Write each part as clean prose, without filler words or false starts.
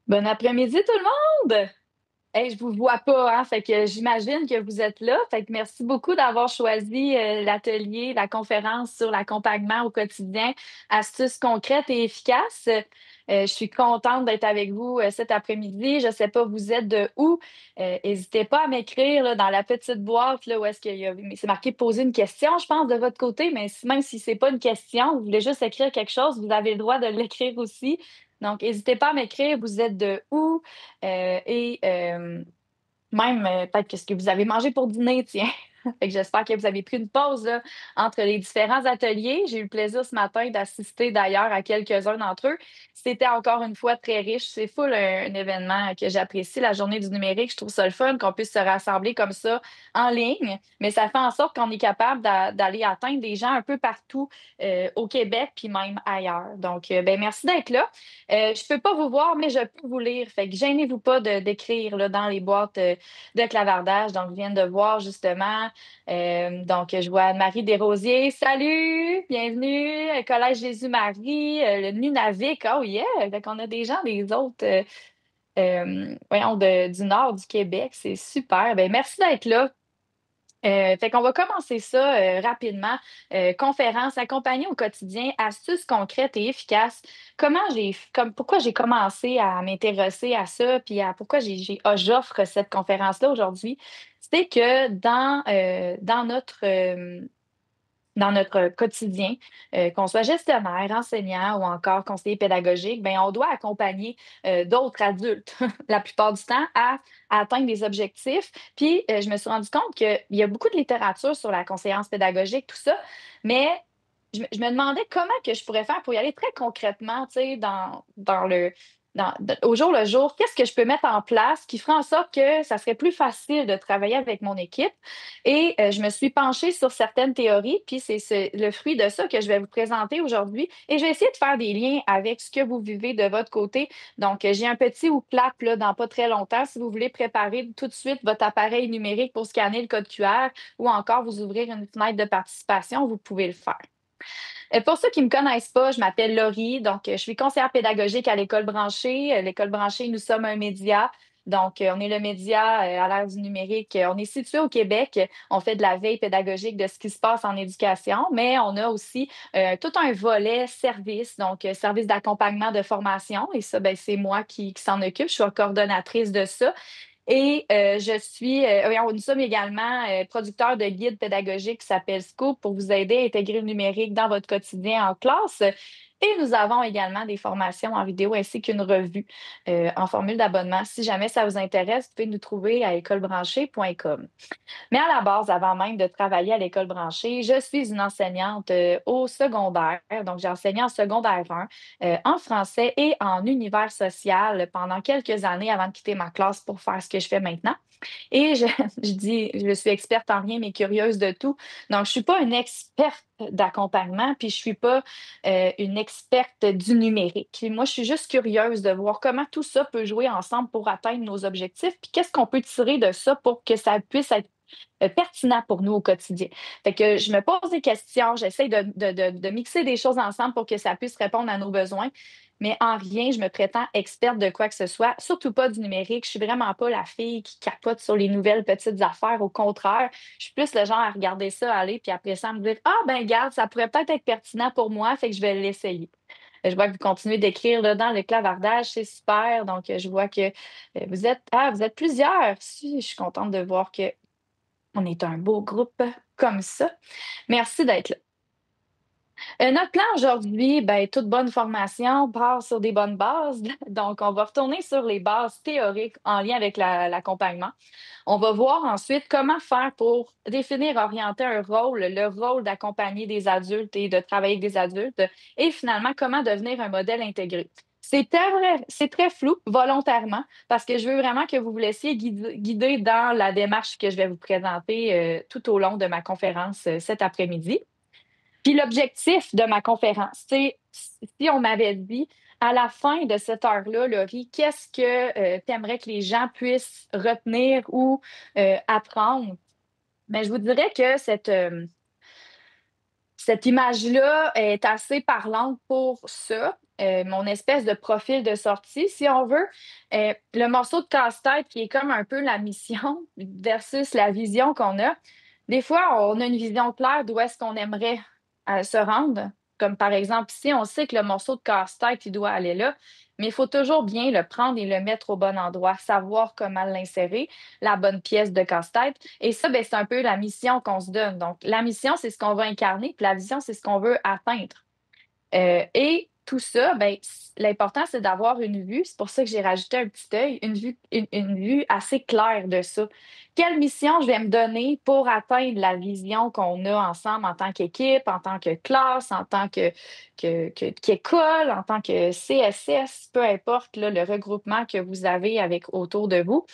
Bon après-midi tout le monde! Hey, je vous vois pas, hein, fait que j'imagine que vous êtes là. Fait que merci beaucoup d'avoir choisi l'atelier, la conférence sur l'accompagnement au quotidien, astuces concrètes et efficaces. Je suis contente d'être avec vous cet après-midi. Je sais pas, vous êtes de où? N'hésitez pas à m'écrire là, dans la petite boîte là, où est-ce qu'il y a, c'est marqué poser une question, je pense, de votre côté, mais même si c'est pas une question, vous voulez juste écrire quelque chose, vous avez le droit de l'écrire aussi. Donc, n'hésitez pas à m'écrire, vous êtes de où? Et même peut-être que ce que vous avez mangé pour dîner, tiens. Fait que j'espère que vous avez pris une pause là, entre les différents ateliers. J'ai eu le plaisir ce matin d'assister d'ailleurs à quelques-uns d'entre eux. C'était encore une fois très riche. C'est full un événement que j'apprécie, la journée du numérique. Je trouve ça le fun qu'on puisse se rassembler comme ça en ligne, mais ça fait en sorte qu'on est capable d'aller atteindre des gens un peu partout au Québec puis même ailleurs. Donc, ben, merci d'être là. Je peux pas vous voir, mais je peux vous lire. Fait que gênez-vous pas d'écrire là, dans les boîtes de clavardage. Donc, je viens de voir justement. Donc, je vois Anne-Marie Desrosiers. Salut! Bienvenue, Collège Jésus-Marie, le Nunavik. Oh yeah! Fait qu'on a des gens des autres, voyons, du nord du Québec. C'est super. Ben, merci d'être là. Fait qu'on va commencer ça rapidement. Conférence accompagnée au quotidien, astuces concrètes et efficaces. Pourquoi j'ai commencé à m'intéresser à ça, puis à pourquoi j'offre cette conférence-là aujourd'hui. C'est que dans notre quotidien, qu'on soit gestionnaire, enseignant ou encore conseiller pédagogique, ben, on doit accompagner d'autres adultes la plupart du temps à atteindre des objectifs. Puis, je me suis rendu compte qu'il y a beaucoup de littérature sur la conseillance pédagogique, tout ça, mais je me demandais comment que je pourrais faire pour y aller très concrètement, tu sais, au jour le jour, qu'est-ce que je peux mettre en place qui ferait en sorte que ça serait plus facile de travailler avec mon équipe. Et je me suis penchée sur certaines théories, puis c'est le fruit de ça que je vais vous présenter aujourd'hui. Et je vais essayer de faire des liens avec ce que vous vivez de votre côté. Donc, j'ai un petit ou clap là, dans pas très longtemps. Si vous voulez préparer tout de suite votre appareil numérique pour scanner le code QR ou encore vous ouvrir une fenêtre de participation, vous pouvez le faire. Pour ceux qui ne me connaissent pas, je m'appelle Laurie, donc je suis conseillère pédagogique à l'École branchée. L'École branchée, nous sommes un média. Donc, on est le média à l'ère du numérique. On est situé au Québec. On fait de la veille pédagogique de ce qui se passe en éducation, mais on a aussi tout un volet service, donc service d'accompagnement de formation. Et ça, ben, c'est moi qui s'en occupe. Je suis la coordonnatrice de ça. Et nous sommes également producteurs de guides pédagogiques qui s'appellent Scoop pour vous aider à intégrer le numérique dans votre quotidien en classe. Et nous avons également des formations en vidéo ainsi qu'une revue en formule d'abonnement. Si jamais ça vous intéresse, vous pouvez nous trouver à écolebranchée.com. Mais à la base, avant même de travailler à l'école branchée, je suis une enseignante au secondaire. Donc, j'ai enseigné en secondaire 1, en français et en univers social pendant quelques années avant de quitter ma classe pour faire ce que je fais maintenant. Et je dis, je suis experte en rien, mais curieuse de tout. Donc, je ne suis pas une experte d'accompagnement, puis je ne suis pas une experte du numérique. Puis moi, je suis juste curieuse de voir comment tout ça peut jouer ensemble pour atteindre nos objectifs, puis qu'est-ce qu'on peut tirer de ça pour que ça puisse être pertinent pour nous au quotidien. Fait que je me pose des questions, j'essaie de mixer des choses ensemble pour que ça puisse répondre à nos besoins, mais en rien, je me prétends experte de quoi que ce soit, surtout pas du numérique. Je suis vraiment pas la fille qui capote sur les nouvelles petites affaires. Au contraire, je suis plus le genre à regarder ça aller, puis après ça, à me dire, ah ben garde, ça pourrait peut-être être pertinent pour moi, fait que je vais l'essayer. Je vois que vous continuez d'écrire là, dans le clavardage, c'est super. Donc, je vois que vous êtes plusieurs. Si, je suis contente de voir que on est un beau groupe comme ça. Merci d'être là. Notre plan aujourd'hui, ben, toute bonne formation part sur des bonnes bases. Donc, on va retourner sur les bases théoriques en lien avec l'accompagnement. On va voir ensuite comment faire pour définir, orienter un rôle, le rôle d'accompagner des adultes et de travailler avec des adultes, et finalement, comment devenir un modèle intégré. C'est très flou, volontairement, parce que je veux vraiment que vous vous laissiez guider dans la démarche que je vais vous présenter tout au long de ma conférence cet après-midi. Puis l'objectif de ma conférence, c'est si on m'avait dit à la fin de cette heure-là, Laurie, qu'est-ce que tu aimerais que les gens puissent retenir ou apprendre? Mais je vous dirais que cette image-là est assez parlante pour ça. mon espèce de profil de sortie, si on veut. Le morceau de casse-tête qui est comme un peu la mission versus la vision qu'on a. Des fois, on a une vision claire d'où est-ce qu'on aimerait se rendre. Comme par exemple, ici, on sait que le morceau de casse-tête, il doit aller là, mais il faut toujours bien le prendre et le mettre au bon endroit, savoir comment l'insérer, la bonne pièce de casse-tête. Et ça, ben, c'est un peu la mission qu'on se donne. Donc, la mission, c'est ce qu'on va incarner, puis la vision, c'est ce qu'on veut atteindre. Et tout ça, ben, l'important, c'est d'avoir une vue. C'est pour ça que j'ai rajouté un petit œil, une vue assez claire de ça. Quelle mission je vais me donner pour atteindre la vision qu'on a ensemble en tant qu'équipe, en tant que classe, en tant qu'école, en tant que CSS, peu importe là, le regroupement que vous avez avec autour de vous.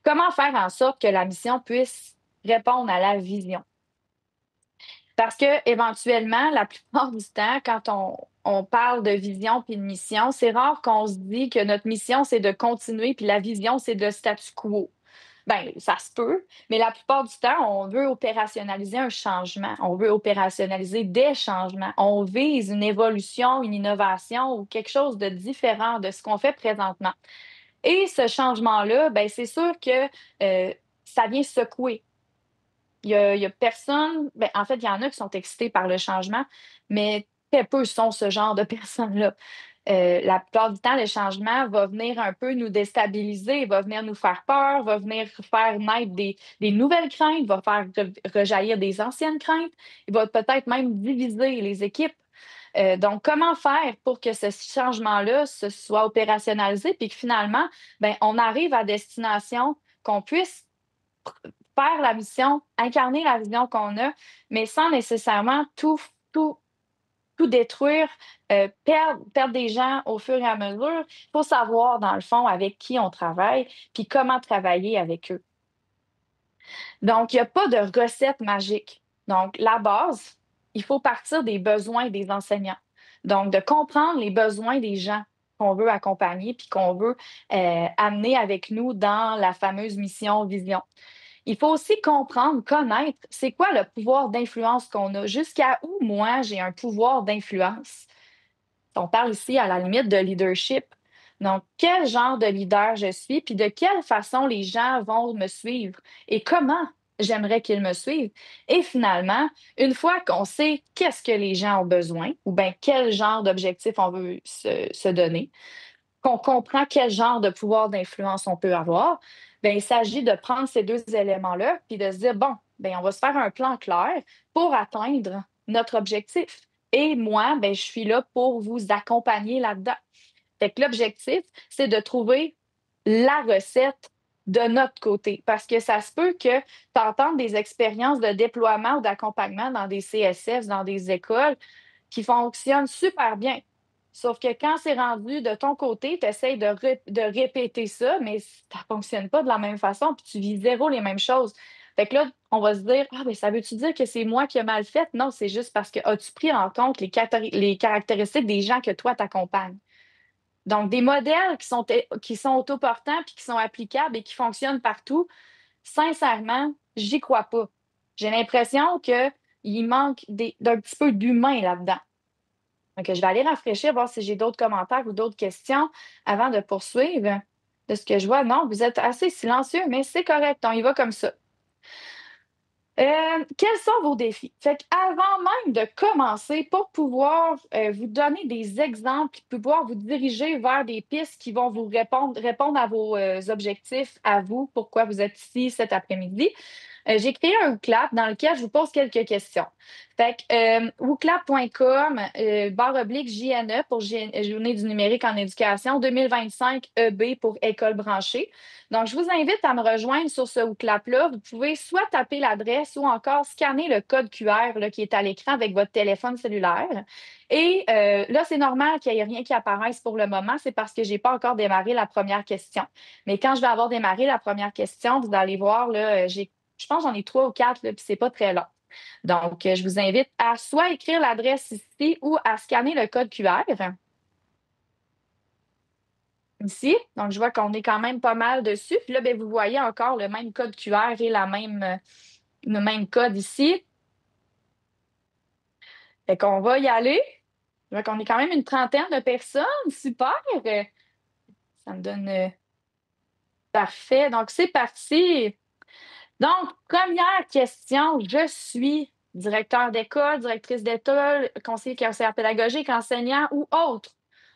Comment faire en sorte que la mission puisse répondre à la vision? Parce que éventuellement, la plupart du temps, quand on parle de vision puis de mission, c'est rare qu'on se dit que notre mission, c'est de continuer, puis la vision, c'est de statu quo. Bien, ça se peut, mais la plupart du temps, on veut opérationnaliser un changement, on veut opérationnaliser des changements, on vise une évolution, une innovation ou quelque chose de différent de ce qu'on fait présentement. Et ce changement-là, ben, c'est sûr que ça vient secouer. Il y a personne, ben, en fait, il y en a qui sont excités par le changement, mais très peu sont ce genre de personnes-là. La plupart du temps, le changement va venir un peu nous déstabiliser, va venir nous faire peur, va venir faire naître des nouvelles craintes, va faire rejaillir des anciennes craintes, il va peut-être même diviser les équipes. Donc, comment faire pour que ce changement-là se soit opérationnalisé, puis que finalement, ben, on arrive à destination, qu'on puisse faire la mission, incarner la vision qu'on a, mais sans nécessairement tout, tout détruire, perdre des gens au fur et à mesure. Il faut savoir, dans le fond, avec qui on travaille, puis comment travailler avec eux. Donc, il n'y a pas de recette magique. Donc, la base, il faut partir des besoins des enseignants. Donc, de comprendre les besoins des gens qu'on veut accompagner puis qu'on veut amener avec nous dans la fameuse mission vision. Il faut aussi comprendre, connaître, c'est quoi le pouvoir d'influence qu'on a. Jusqu'à où, moi, j'ai un pouvoir d'influence. On parle ici à la limite de leadership. Donc, quel genre de leader je suis, puis de quelle façon les gens vont me suivre et comment j'aimerais qu'ils me suivent. Et finalement, une fois qu'on sait qu'est-ce que les gens ont besoin, ou bien quel genre d'objectif on veut se donner, qu'on comprend quel genre de pouvoir d'influence on peut avoir, bien, il s'agit de prendre ces deux éléments-là puis de se dire, bon, bien, on va se faire un plan clair pour atteindre notre objectif. Et moi, bien, je suis là pour vous accompagner là-dedans. Fait que l'objectif, c'est de trouver la recette de notre côté. Parce que ça se peut que tu entendes des expériences de déploiement ou d'accompagnement dans des CSF, dans des écoles, qui fonctionne super bien. Sauf que quand c'est rendu de ton côté, tu essaies de répéter ça, mais ça ne fonctionne pas de la même façon, puis tu vis zéro les mêmes choses. Fait que là, on va se dire, ah, mais ça veut-tu dire que c'est moi qui ai mal fait? Non, c'est juste parce que as-tu pris en compte les caractéristiques des gens que toi t'accompagnes? Donc, des modèles qui sont autoportants puis qui sont applicables et qui fonctionnent partout, sincèrement, j'y crois pas. J'ai l'impression qu'il manque d'un petit peu d'humain là-dedans. Donc, je vais aller rafraîchir, voir si j'ai d'autres commentaires ou d'autres questions avant de poursuivre. De ce que je vois, non, vous êtes assez silencieux, mais c'est correct, on y va comme ça. Quels sont vos défis? Fait qu'avant même de commencer, pour pouvoir vous donner des exemples, pouvoir vous diriger vers des pistes qui vont vous répondre à vos objectifs, à vous, pourquoi vous êtes ici cet après-midi, j'ai créé un WooClap dans lequel je vous pose quelques questions. Fait que wooclap.com, / JNE pour Journée du numérique en éducation, 2025 EB pour École branchée. Donc, je vous invite à me rejoindre sur ce WooClap-là. Vous pouvez soit taper l'adresse ou encore scanner le code QR là, qui est à l'écran avec votre téléphone cellulaire. Et là, c'est normal qu'il n'y ait rien qui apparaisse pour le moment. C'est parce que je n'ai pas encore démarré la première question. Mais quand je vais avoir démarré la première question, vous allez voir, là, je pense que j'en ai 3 ou 4, là, puis c'est pas très long. Donc, je vous invite à soit écrire l'adresse ici ou à scanner le code QR ici. Donc, je vois qu'on est quand même pas mal dessus. Puis là, bien, vous voyez encore le même code QR et le même code ici. Fait qu'on va y aller. Je vois qu'on est quand même une trentaine de personnes. Super! Ça me donne parfait. Donc, c'est parti. Donc, première question. Je suis directeur d'école, directrice d'école, conseiller pédagogique, enseignant ou autre.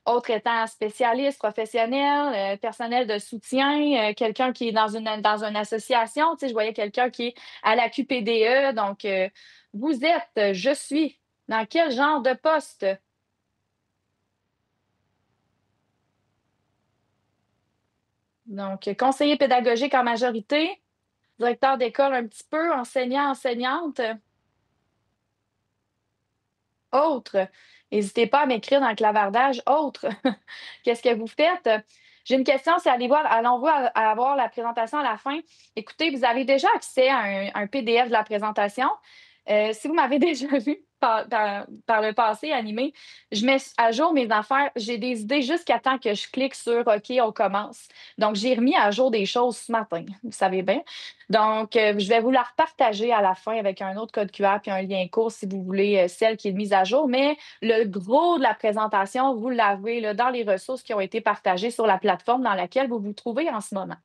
Autre étant spécialiste, professionnel, personnel de soutien, quelqu'un qui est dans une association. Tu sais, je voyais quelqu'un qui est à la QPDE. Donc, vous êtes, je suis, dans quel genre de poste? Donc, conseiller pédagogique en majorité, directeur d'école un petit peu, enseignant, enseignante. Autre, n'hésitez pas à m'écrire dans le clavardage. Autre, qu'est-ce que vous faites? J'ai une question, c'est allons voir à avoir la présentation à la fin. Écoutez, vous avez déjà accès à un PDF de la présentation. Si vous m'avez déjà vu par le passé animé, je mets à jour mes affaires. J'ai des idées jusqu'à temps que je clique sur OK, on commence. Donc, j'ai remis à jour des choses ce matin, vous savez bien. Donc, je vais vous la repartager à la fin avec un autre code QR puis un lien court si vous voulez celle qui est mise à jour. Mais le gros de la présentation, vous l'avez là, dans les ressources qui ont été partagées sur la plateforme dans laquelle vous vous trouvez en ce moment.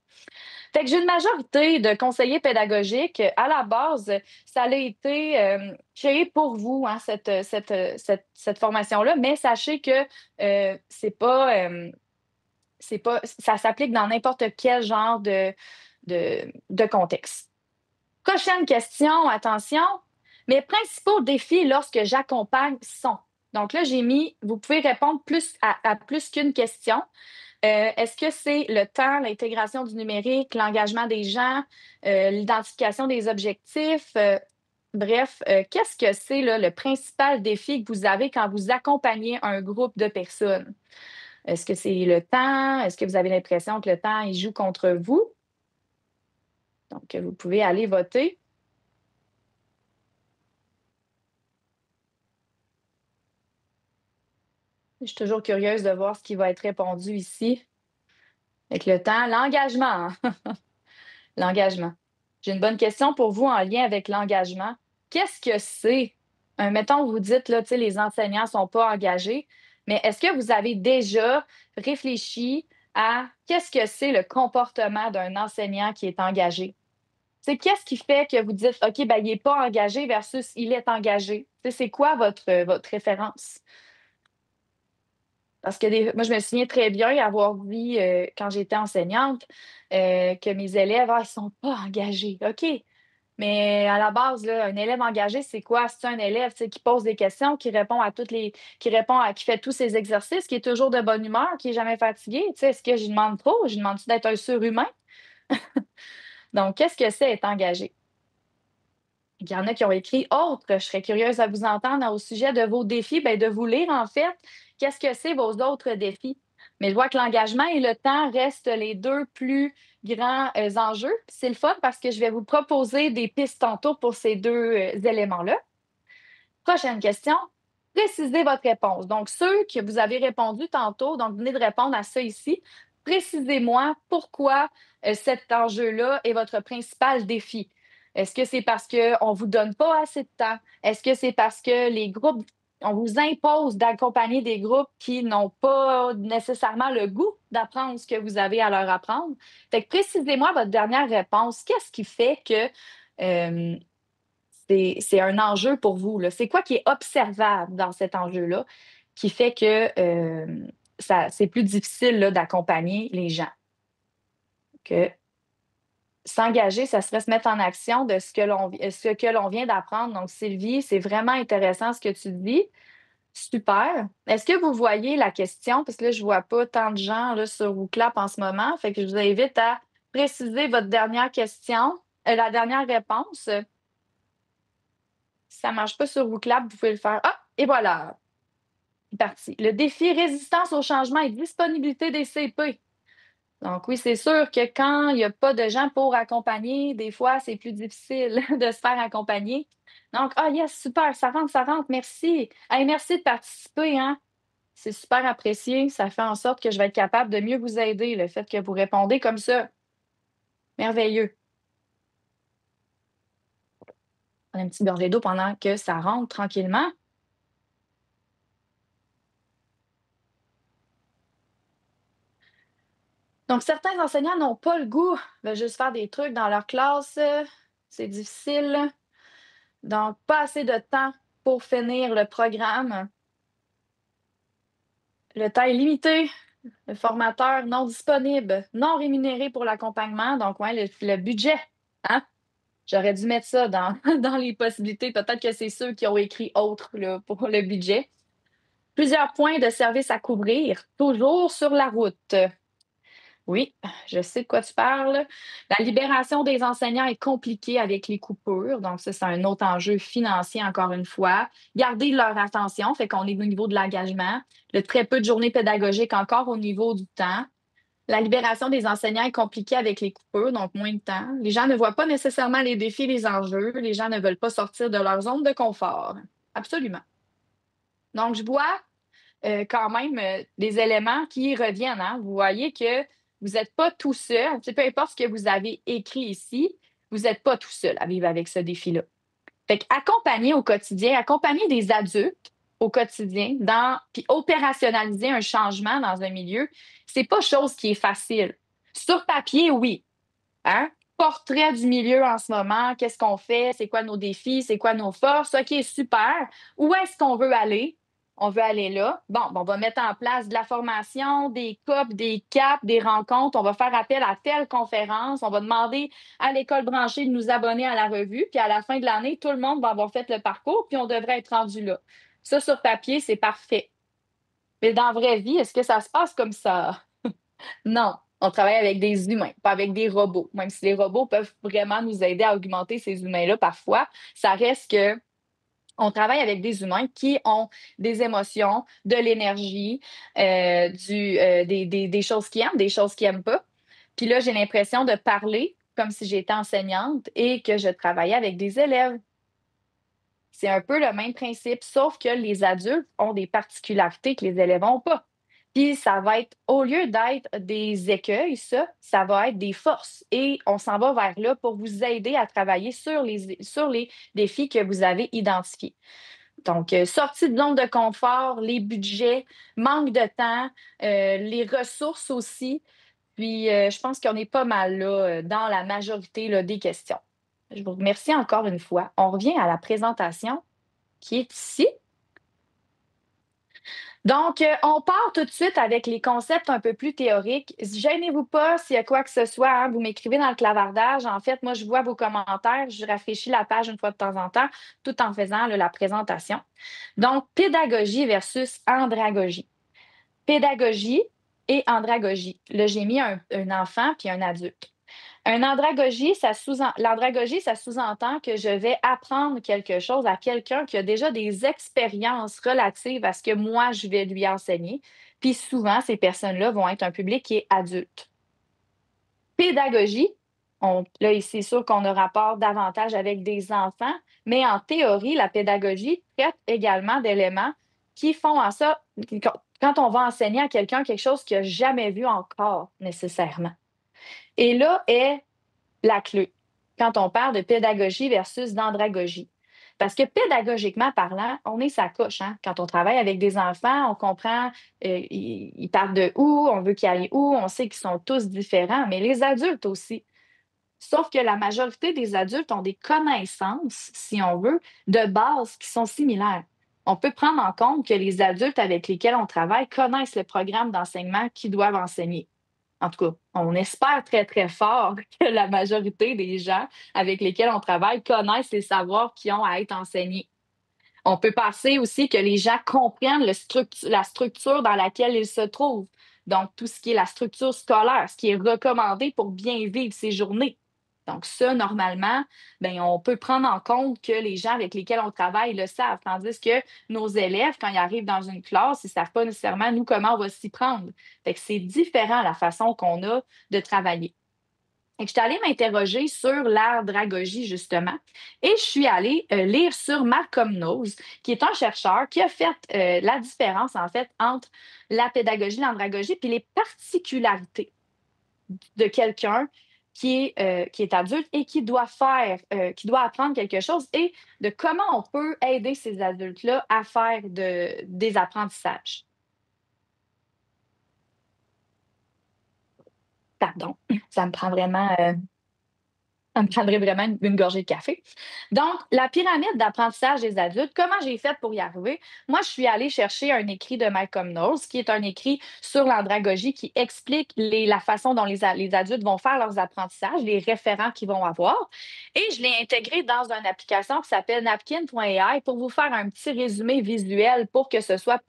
Fait que j'ai une majorité de conseillers pédagogiques. À la base, ça a été créé pour vous, hein, cette formation-là, mais sachez que c'est pas, ça s'applique dans n'importe quel genre de contexte. Prochaine question, attention. Mes principaux défis lorsque j'accompagne sont. Donc là, j'ai mis, vous pouvez répondre à plus qu'une question. Est-ce que c'est le temps, l'intégration du numérique, l'engagement des gens, l'identification des objectifs? Bref, qu'est-ce que c'est là, le principal défi que vous avez quand vous accompagnez un groupe de personnes? Est-ce que c'est le temps? Est-ce que vous avez l'impression que le temps, il joue contre vous? Donc, vous pouvez aller voter. Je suis toujours curieuse de voir ce qui va être répondu ici. Avec le temps, l'engagement. Hein? L'engagement. J'ai une bonne question pour vous en lien avec l'engagement. Qu'est-ce que c'est? Mettons, vous dites, là, tu sais, les enseignants ne sont pas engagés, mais est-ce que vous avez déjà réfléchi à qu'est-ce que c'est le comportement d'un enseignant qui est engagé? C'est qu'est-ce qui fait que vous dites, OK, ben, il n'est pas engagé versus il est engagé? Tu sais, c'est quoi votre référence? Parce que moi, je me souviens très bien avoir vu, quand j'étais enseignante, que mes élèves, ils ne sont pas engagés. OK, mais à la base, là, un élève engagé, c'est quoi? C'est un élève tu sais, qui pose des questions, qui fait tous ses exercices, qui est toujours de bonne humeur, qui n'est jamais fatigué. Tu sais, est-ce que je lui demande trop? Je lui demande d'être un surhumain? Donc, qu'est-ce que c'est être engagé? Il y en a qui ont écrit autre. Je serais curieuse à vous entendre au sujet de vos défis, bien, de vous lire en fait. Qu'est-ce que c'est vos autres défis? Mais je vois que l'engagement et le temps restent les deux plus grands enjeux. C'est le fun parce que je vais vous proposer des pistes tantôt pour ces deux éléments-là. Prochaine question. Précisez votre réponse. Donc, ceux que vous avez répondu tantôt, donc venez de répondre à ça ici. Précisez-moi pourquoi cet enjeu-là est votre principal défi. Est-ce que c'est parce qu'on ne vous donne pas assez de temps? Est-ce que c'est parce que les groupes, on vous impose d'accompagner des groupes qui n'ont pas nécessairement le goût d'apprendre ce que vous avez à leur apprendre? Fait que précisez-moi votre dernière réponse. Qu'est-ce qui fait que euh, c'est un enjeu pour vous, là? C'est quoi qui est observable dans cet enjeu-là qui fait que c'est plus difficile là, d'accompagner les gens? Que s'engager, ça serait se mettre en action de ce que l'on vient d'apprendre. Donc, Sylvie, c'est vraiment intéressant ce que tu dis. Super. Est-ce que vous voyez la question? Parce que là, je ne vois pas tant de gens là, sur WooClap en ce moment. Fait que je vous invite à préciser votre dernière question, la dernière réponse. Si ça ne marche pas sur WooClap, vous pouvez le faire. Ah, et voilà, c'est parti. Le défi résistance au changement et disponibilité des CP. Donc oui, c'est sûr que quand il n'y a pas de gens pour accompagner, des fois, c'est plus difficile de se faire accompagner. Donc, ah yes, super, ça rentre, merci. Hey, merci de participer, hein. C'est super apprécié. Ça fait en sorte que je vais être capable de mieux vous aider, le fait que vous répondez comme ça. Merveilleux. On a une petite gorgée d'eau pendant que ça rentre tranquillement. Donc, certains enseignants n'ont pas le goût de juste faire des trucs dans leur classe. C'est difficile. Donc, pas assez de temps pour finir le programme. Le temps est limité. Le formateur non disponible, non rémunéré pour l'accompagnement. Donc, ouais, le budget. Hein? J'aurais dû mettre ça dans, dans les possibilités. Peut-être que c'est ceux qui ont écrit autre là, pour le budget. Plusieurs points de service à couvrir, toujours sur la route. Oui, je sais de quoi tu parles. La libération des enseignants est compliquée avec les coupures. Donc, ça, c'est un autre enjeu financier, encore une fois. Garder leur attention, fait qu'on est au niveau de l'engagement. Le très peu de journées pédagogiques encore au niveau du temps. La libération des enseignants est compliquée avec les coupures, donc moins de temps. Les gens ne voient pas nécessairement les défis, les enjeux. Les gens ne veulent pas sortir de leur zone de confort. Absolument. Donc, je vois quand même des éléments qui reviennent. Hein. Vous voyez que vous n'êtes pas tout seul. Peu importe ce que vous avez écrit ici, vous n'êtes pas tout seul à vivre avec ce défi-là. Fait qu'accompagner au quotidien, accompagner des adultes au quotidien, puis opérationnaliser un changement dans un milieu, c'est pas chose qui est facile. Sur papier, oui. Hein? Portrait du milieu en ce moment, qu'est-ce qu'on fait, c'est quoi nos défis, c'est quoi nos forces, OK, super. Où est-ce qu'on veut aller? On veut aller là. Bon, on va mettre en place de la formation, des COP, des CAP, des rencontres. On va faire appel à telle conférence. On va demander à l'école branchée de nous abonner à la revue. Puis à la fin de l'année, tout le monde va avoir fait le parcours, puis on devrait être rendu là. Ça, sur papier, c'est parfait. Mais dans la vraie vie, est-ce que ça se passe comme ça? Non, on travaille avec des humains, pas avec des robots. Même si les robots peuvent vraiment nous aider à augmenter ces humains-là parfois, ça reste que on travaille avec des humains qui ont des émotions, de l'énergie, des choses qu'ils aiment, des choses qu'ils n'aiment pas. Puis là, j'ai l'impression de parler comme si j'étais enseignante et que je travaillais avec des élèves. C'est un peu le même principe, sauf que les adultes ont des particularités que les élèves n'ont pas. Puis ça va être, au lieu d'être des écueils, ça va être des forces. Et on s'en va vers là pour vous aider à travailler sur les défis que vous avez identifiés. Donc, sortie de zone de confort, les budgets, manque de temps, les ressources aussi. Puis, je pense qu'on est pas mal là, dans la majorité là, des questions. Je vous remercie encore une fois. On revient à la présentation qui est ici. Donc, on part tout de suite avec les concepts un peu plus théoriques. Gênez-vous pas s'il y a quoi que ce soit, hein, vous m'écrivez dans le clavardage. En fait, moi, je vois vos commentaires, je rafraîchis la page une fois de temps en temps, tout en faisant là, la présentation. Donc, pédagogie versus andragogie. Pédagogie et andragogie. Là, j'ai mis un enfant puis un adulte. L'andragogie, ça sous-entend que je vais apprendre quelque chose à quelqu'un qui a déjà des expériences relatives à ce que moi, je vais lui enseigner. Puis souvent, ces personnes-là vont être un public qui est adulte. Pédagogie, là, c'est sûr qu'on a rapport davantage avec des enfants, mais en théorie, la pédagogie traite également d'éléments qui font en ça, quand on va enseigner à quelqu'un quelque chose qu'il n'a jamais vu encore nécessairement. Et là est la clé quand on parle de pédagogie versus d'andragogie. Parce que pédagogiquement parlant, on est sa coche. Hein? Quand on travaille avec des enfants, on comprend, ils partent de où, on veut qu'ils aillent où, on sait qu'ils sont tous différents, mais les adultes aussi. Sauf que la majorité des adultes ont des connaissances, si on veut, de base qui sont similaires. On peut prendre en compte que les adultes avec lesquels on travaille connaissent le programme d'enseignement qu'ils doivent enseigner. En tout cas, on espère très, très fort que la majorité des gens avec lesquels on travaille connaissent les savoirs qui ont à être enseignés. On peut penser aussi que les gens comprennent la structure dans laquelle ils se trouvent. Donc, tout ce qui est la structure scolaire, ce qui est recommandé pour bien vivre ces journées. Donc, ça, normalement, ben, on peut prendre en compte que les gens avec lesquels on travaille le savent. Tandis que nos élèves, quand ils arrivent dans une classe, ils ne savent pas nécessairement, nous, comment on va s'y prendre. Fait que c'est différent la façon qu'on a de travailler. Et je suis allée m'interroger sur l'art dragogie, justement, et je suis allée lire sur Malcolm Knowles, qui est un chercheur qui a fait la différence, en fait, entre la pédagogie, l'andragogie, puis les particularités de quelqu'un qui est adulte et qui doit apprendre quelque chose et de comment on peut aider ces adultes-là à faire des apprentissages. Pardon, ça me prend vraiment, ça me prendrait vraiment une gorgée de café. Donc, la pyramide d'apprentissage des adultes, comment j'ai fait pour y arriver? Moi, je suis allée chercher un écrit de Malcolm Knowles, qui est un écrit sur l'andragogie qui explique la façon dont les adultes vont faire leurs apprentissages, les référents qu'ils vont avoir. Et je l'ai intégré dans une application qui s'appelle napkin.ai pour vous faire un petit résumé visuel pour que ce soit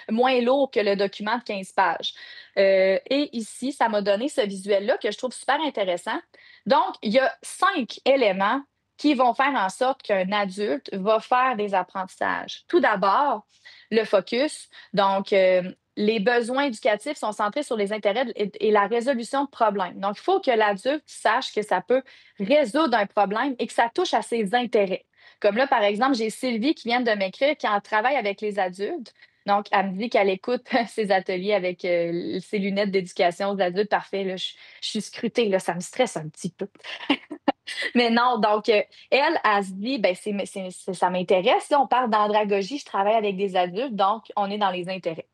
moins lourd que le document de 15 pages. Et ici, ça m'a donné ce visuel-là que je trouve super intéressant. Donc, il y a 5 éléments qui vont faire en sorte qu'un adulte va faire des apprentissages. Tout d'abord, le focus. Donc, les besoins éducatifs sont centrés sur les intérêts et la résolution de problèmes. Donc, il faut que l'adulte sache que ça peut résoudre un problème et que ça touche à ses intérêts. Comme là, par exemple, j'ai Sylvie qui vient de m'écrire qui en travaille avec les adultes. Donc, elle me dit qu'elle écoute ses ateliers avec ses lunettes d'éducation aux adultes. Parfait, là, je suis scrutée, là, ça me stresse un petit peu. Mais non, donc, elle se dit, ben, ça m'intéresse. Là, on parle d'andragogie, je travaille avec des adultes, donc on est dans les intérêts.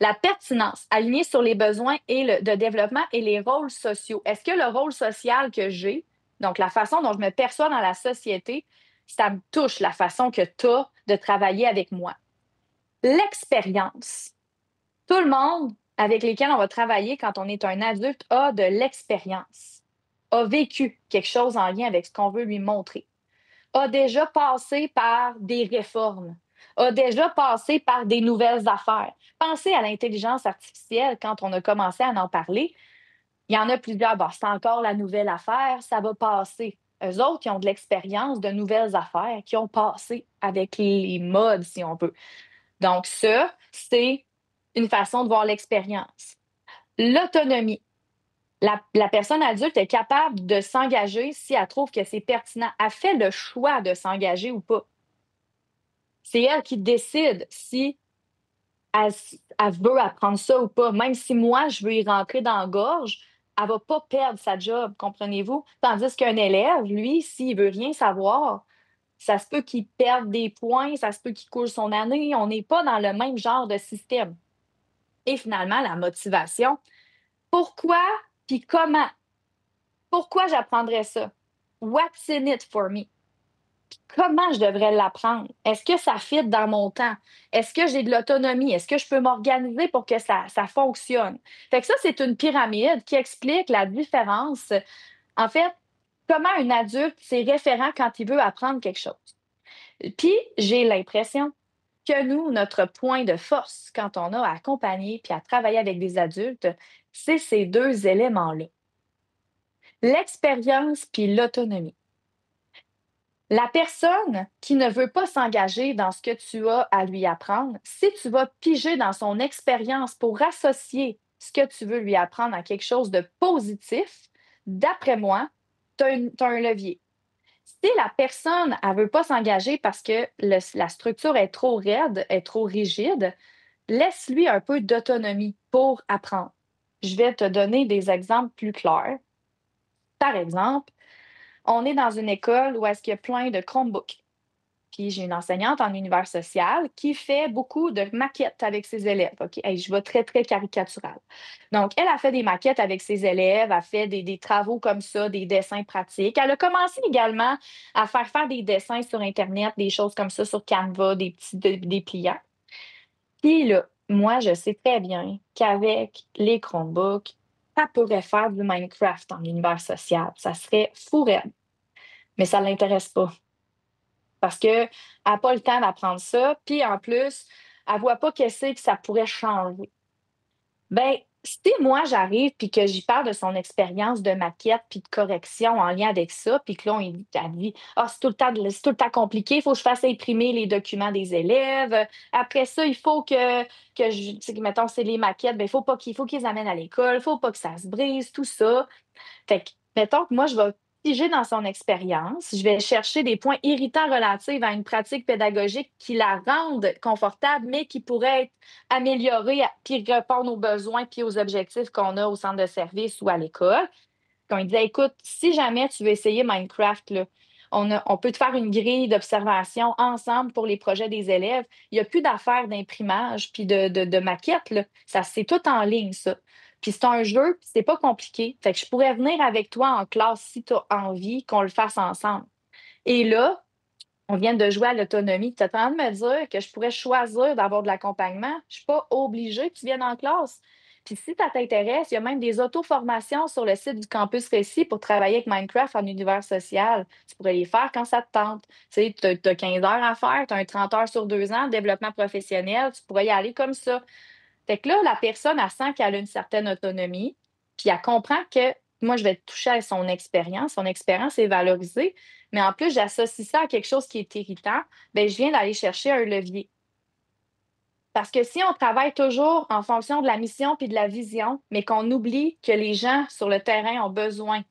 La pertinence, alignée sur les besoins de développement et les rôles sociaux. Est-ce que le rôle social que j'ai, donc la façon dont je me perçois dans la société, ça me touche la façon que tu as de travailler avec moi? L'expérience. Tout le monde avec lesquels on va travailler quand on est un adulte a de l'expérience, a vécu quelque chose en lien avec ce qu'on veut lui montrer, a déjà passé par des réformes, a déjà passé par des nouvelles affaires. Pensez à l'intelligence artificielle quand on a commencé à en parler. Il y en a plusieurs. Bon, c'est encore la nouvelle affaire, ça va passer. Eux autres, qui ont de l'expérience de nouvelles affaires, qui ont passé avec les modes, si on veut. Donc, ça, c'est une façon de voir l'expérience. L'autonomie. La personne adulte est capable de s'engager si elle trouve que c'est pertinent. Elle fait le choix de s'engager ou pas. C'est elle qui décide si elle veut apprendre ça ou pas. Même si moi, je veux y rentrer dans la gorge, elle ne va pas perdre sa job, comprenez-vous? Tandis qu'un élève, lui, s'il ne veut rien savoir, ça se peut qu'il perde des points, ça se peut qu'il coule son année. On n'est pas dans le même genre de système. Et finalement, la motivation. Pourquoi puis comment? Pourquoi j'apprendrais ça? What's in it for me? Puis comment je devrais l'apprendre? Est-ce que ça fit dans mon temps? Est-ce que j'ai de l'autonomie? Est-ce que je peux m'organiser pour que ça fonctionne? Fait que ça, c'est une pyramide qui explique la différence. En fait, comment un adulte s'est référent quand il veut apprendre quelque chose. Puis, j'ai l'impression que nous, notre point de force quand on a à accompagner puis à travailler avec des adultes, c'est ces deux éléments-là. L'expérience puis l'autonomie. La personne qui ne veut pas s'engager dans ce que tu as à lui apprendre, si tu vas piger dans son expérience pour associer ce que tu veux lui apprendre à quelque chose de positif, d'après moi, tu as un levier. Si la personne ne veut pas s'engager parce que la structure est trop raide, est trop rigide, laisse-lui un peu d'autonomie pour apprendre. Je vais te donner des exemples plus clairs. Par exemple, on est dans une école où est-ce qu'il y a plein de Chromebooks. Puis j'ai une enseignante en univers social qui fait beaucoup de maquettes avec ses élèves. OK? Hey, je vais très, très caricatural. Donc, elle a fait des maquettes avec ses élèves, a fait des travaux comme ça, des dessins pratiques. Elle a commencé également à faire des dessins sur Internet, des choses comme ça sur Canva, des pliants. Puis là, moi, je sais très bien qu'avec les Chromebooks, ça pourrait faire du Minecraft en univers social. Ça serait fou raide. Mais ça ne l'intéresse pas parce qu'elle n'a pas le temps d'apprendre ça. Puis en plus, elle ne voit pas qu'est-ce que ça pourrait changer. Ben, si moi j'arrive puis que j'y parle de son expérience de maquette puis de correction en lien avec ça, puis que là, elle dit ah, c'est tout le temps compliqué, il faut que je fasse imprimer les documents des élèves. Après ça, il faut tu sais, mettons, c'est les maquettes, ben, il faut qu'ils les amènent à l'école, il ne faut pas que ça se brise, tout ça. Fait que, mettons que moi, je vais piger dans son expérience, je vais chercher des points irritants relatifs à une pratique pédagogique qui la rende confortable, mais qui pourrait être améliorée puis répondre aux besoins puis aux objectifs qu'on a au centre de service ou à l'école. Quand il disait, écoute, si jamais tu veux essayer Minecraft, là, on peut te faire une grille d'observation ensemble pour les projets des élèves. Il n'y a plus d'affaires d'imprimage puis de maquettes, là. Ça, c'est tout en ligne, ça. Puis c'est un jeu, puis c'est pas compliqué. Fait que je pourrais venir avec toi en classe si tu as envie qu'on le fasse ensemble. Et là, on vient de jouer à l'autonomie. Tu es en train de me dire que je pourrais choisir d'avoir de l'accompagnement. Je ne suis pas obligée que tu viennes en classe. Puis si ça t'intéresse, il y a même des auto-formations sur le site du Campus Récit pour travailler avec Minecraft en univers social. Tu pourrais les faire quand ça te tente. Tu sais, tu as 15 heures à faire, tu as un 30 heures sur 2 ans, développement professionnel, tu pourrais y aller comme ça. Fait que là, la personne, elle sent qu'elle a une certaine autonomie, puis elle comprend que moi, je vais toucher à son expérience. Son expérience est valorisée, mais en plus, j'associe ça à quelque chose qui est irritant. Bien, je viens d'aller chercher un levier. Parce que si on travaille toujours en fonction de la mission puis de la vision, mais qu'on oublie que les gens sur le terrain ont besoin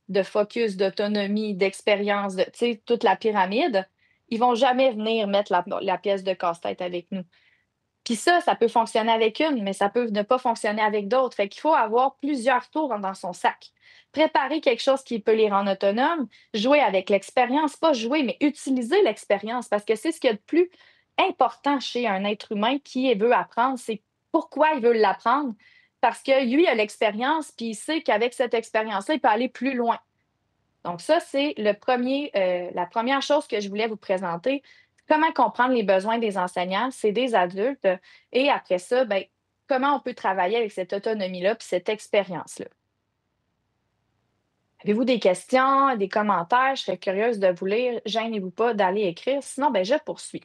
de focus, d'autonomie, d'expérience, tu sais, toute la pyramide, ils vont jamais venir mettre la pièce de casse-tête avec nous. Puis ça peut fonctionner avec une, mais ça peut ne pas fonctionner avec d'autres. Fait qu'il faut avoir plusieurs tours dans son sac. Préparer quelque chose qui peut les rendre autonomes, jouer avec l'expérience, pas jouer, mais utiliser l'expérience, parce que c'est ce qu'il y a de plus important chez un être humain qui veut apprendre, c'est pourquoi il veut l'apprendre. Parce que lui a l'expérience, puis il sait qu'avec cette expérience-là, il peut aller plus loin. Donc ça, c'est la première chose que je voulais vous présenter. Comment comprendre les besoins des enseignants, c'est des adultes. Et après ça, ben, comment on peut travailler avec cette autonomie-là puis cette expérience-là. Avez-vous des questions, des commentaires? Je serais curieuse de vous lire. Gênez-vous pas d'aller écrire. Sinon, ben, je poursuis.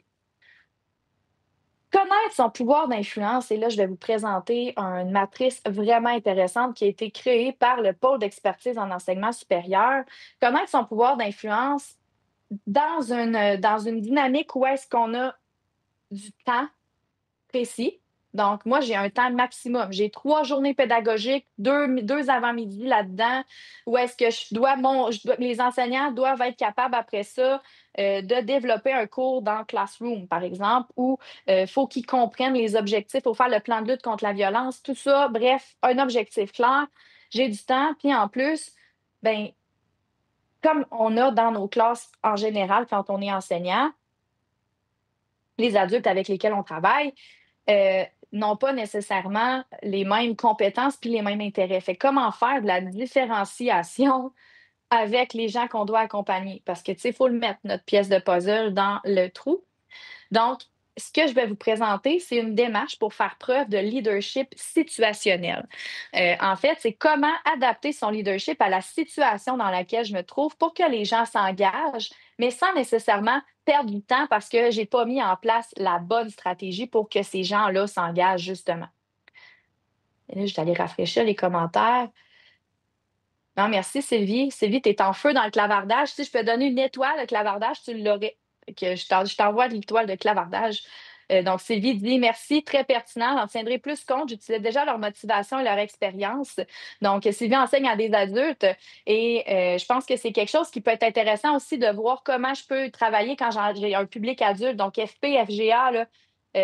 Connaître son pouvoir d'influence, et là, je vais vous présenter une matrice vraiment intéressante qui a été créée par le pôle d'expertise en enseignement supérieur. Connaître son pouvoir d'influence dans une dynamique où est-ce qu'on a du temps précis. Donc, moi, j'ai un temps maximum. J'ai 3 journées pédagogiques, deux avant-midi là-dedans, où est-ce que les enseignants doivent être capables après ça de développer un cours dans Classroom, par exemple, où il faut qu'ils comprennent les objectifs, il faut faire le plan de lutte contre la violence, tout ça. Bref, un objectif clair. J'ai du temps, puis en plus, ben, comme on a dans nos classes en général quand on est enseignant, les adultes avec lesquels on travaille euh, n'ont pas nécessairement les mêmes compétences puis les mêmes intérêts. Fait comment faire de la différenciation avec les gens qu'on doit accompagner? Parce que, tu sais, il faut le mettre, notre pièce de puzzle, dans le trou. Donc, ce que je vais vous présenter, c'est une démarche pour faire preuve de leadership situationnel. En fait, c'est comment adapter son leadership à la situation dans laquelle je me trouve pour que les gens s'engagent, mais sans nécessairement perdre du temps parce que je n'ai pas mis en place la bonne stratégie pour que ces gens-là s'engagent justement. Et là, je vais aller rafraîchir les commentaires. Non, merci Sylvie. Sylvie, tu es en feu dans le clavardage. Si je peux donner une étoile de clavardage, tu l'aurais. Que je t'envoie l'étoile de clavardage. Donc, Sylvie dit merci, très pertinent. J'en tiendrai plus compte. J'utilisais déjà leur motivation et leur expérience. Donc, Sylvie enseigne à des adultes et je pense que c'est quelque chose qui peut être intéressant aussi de voir comment je peux travailler quand j'ai un public adulte. Donc, FP, FGA, là,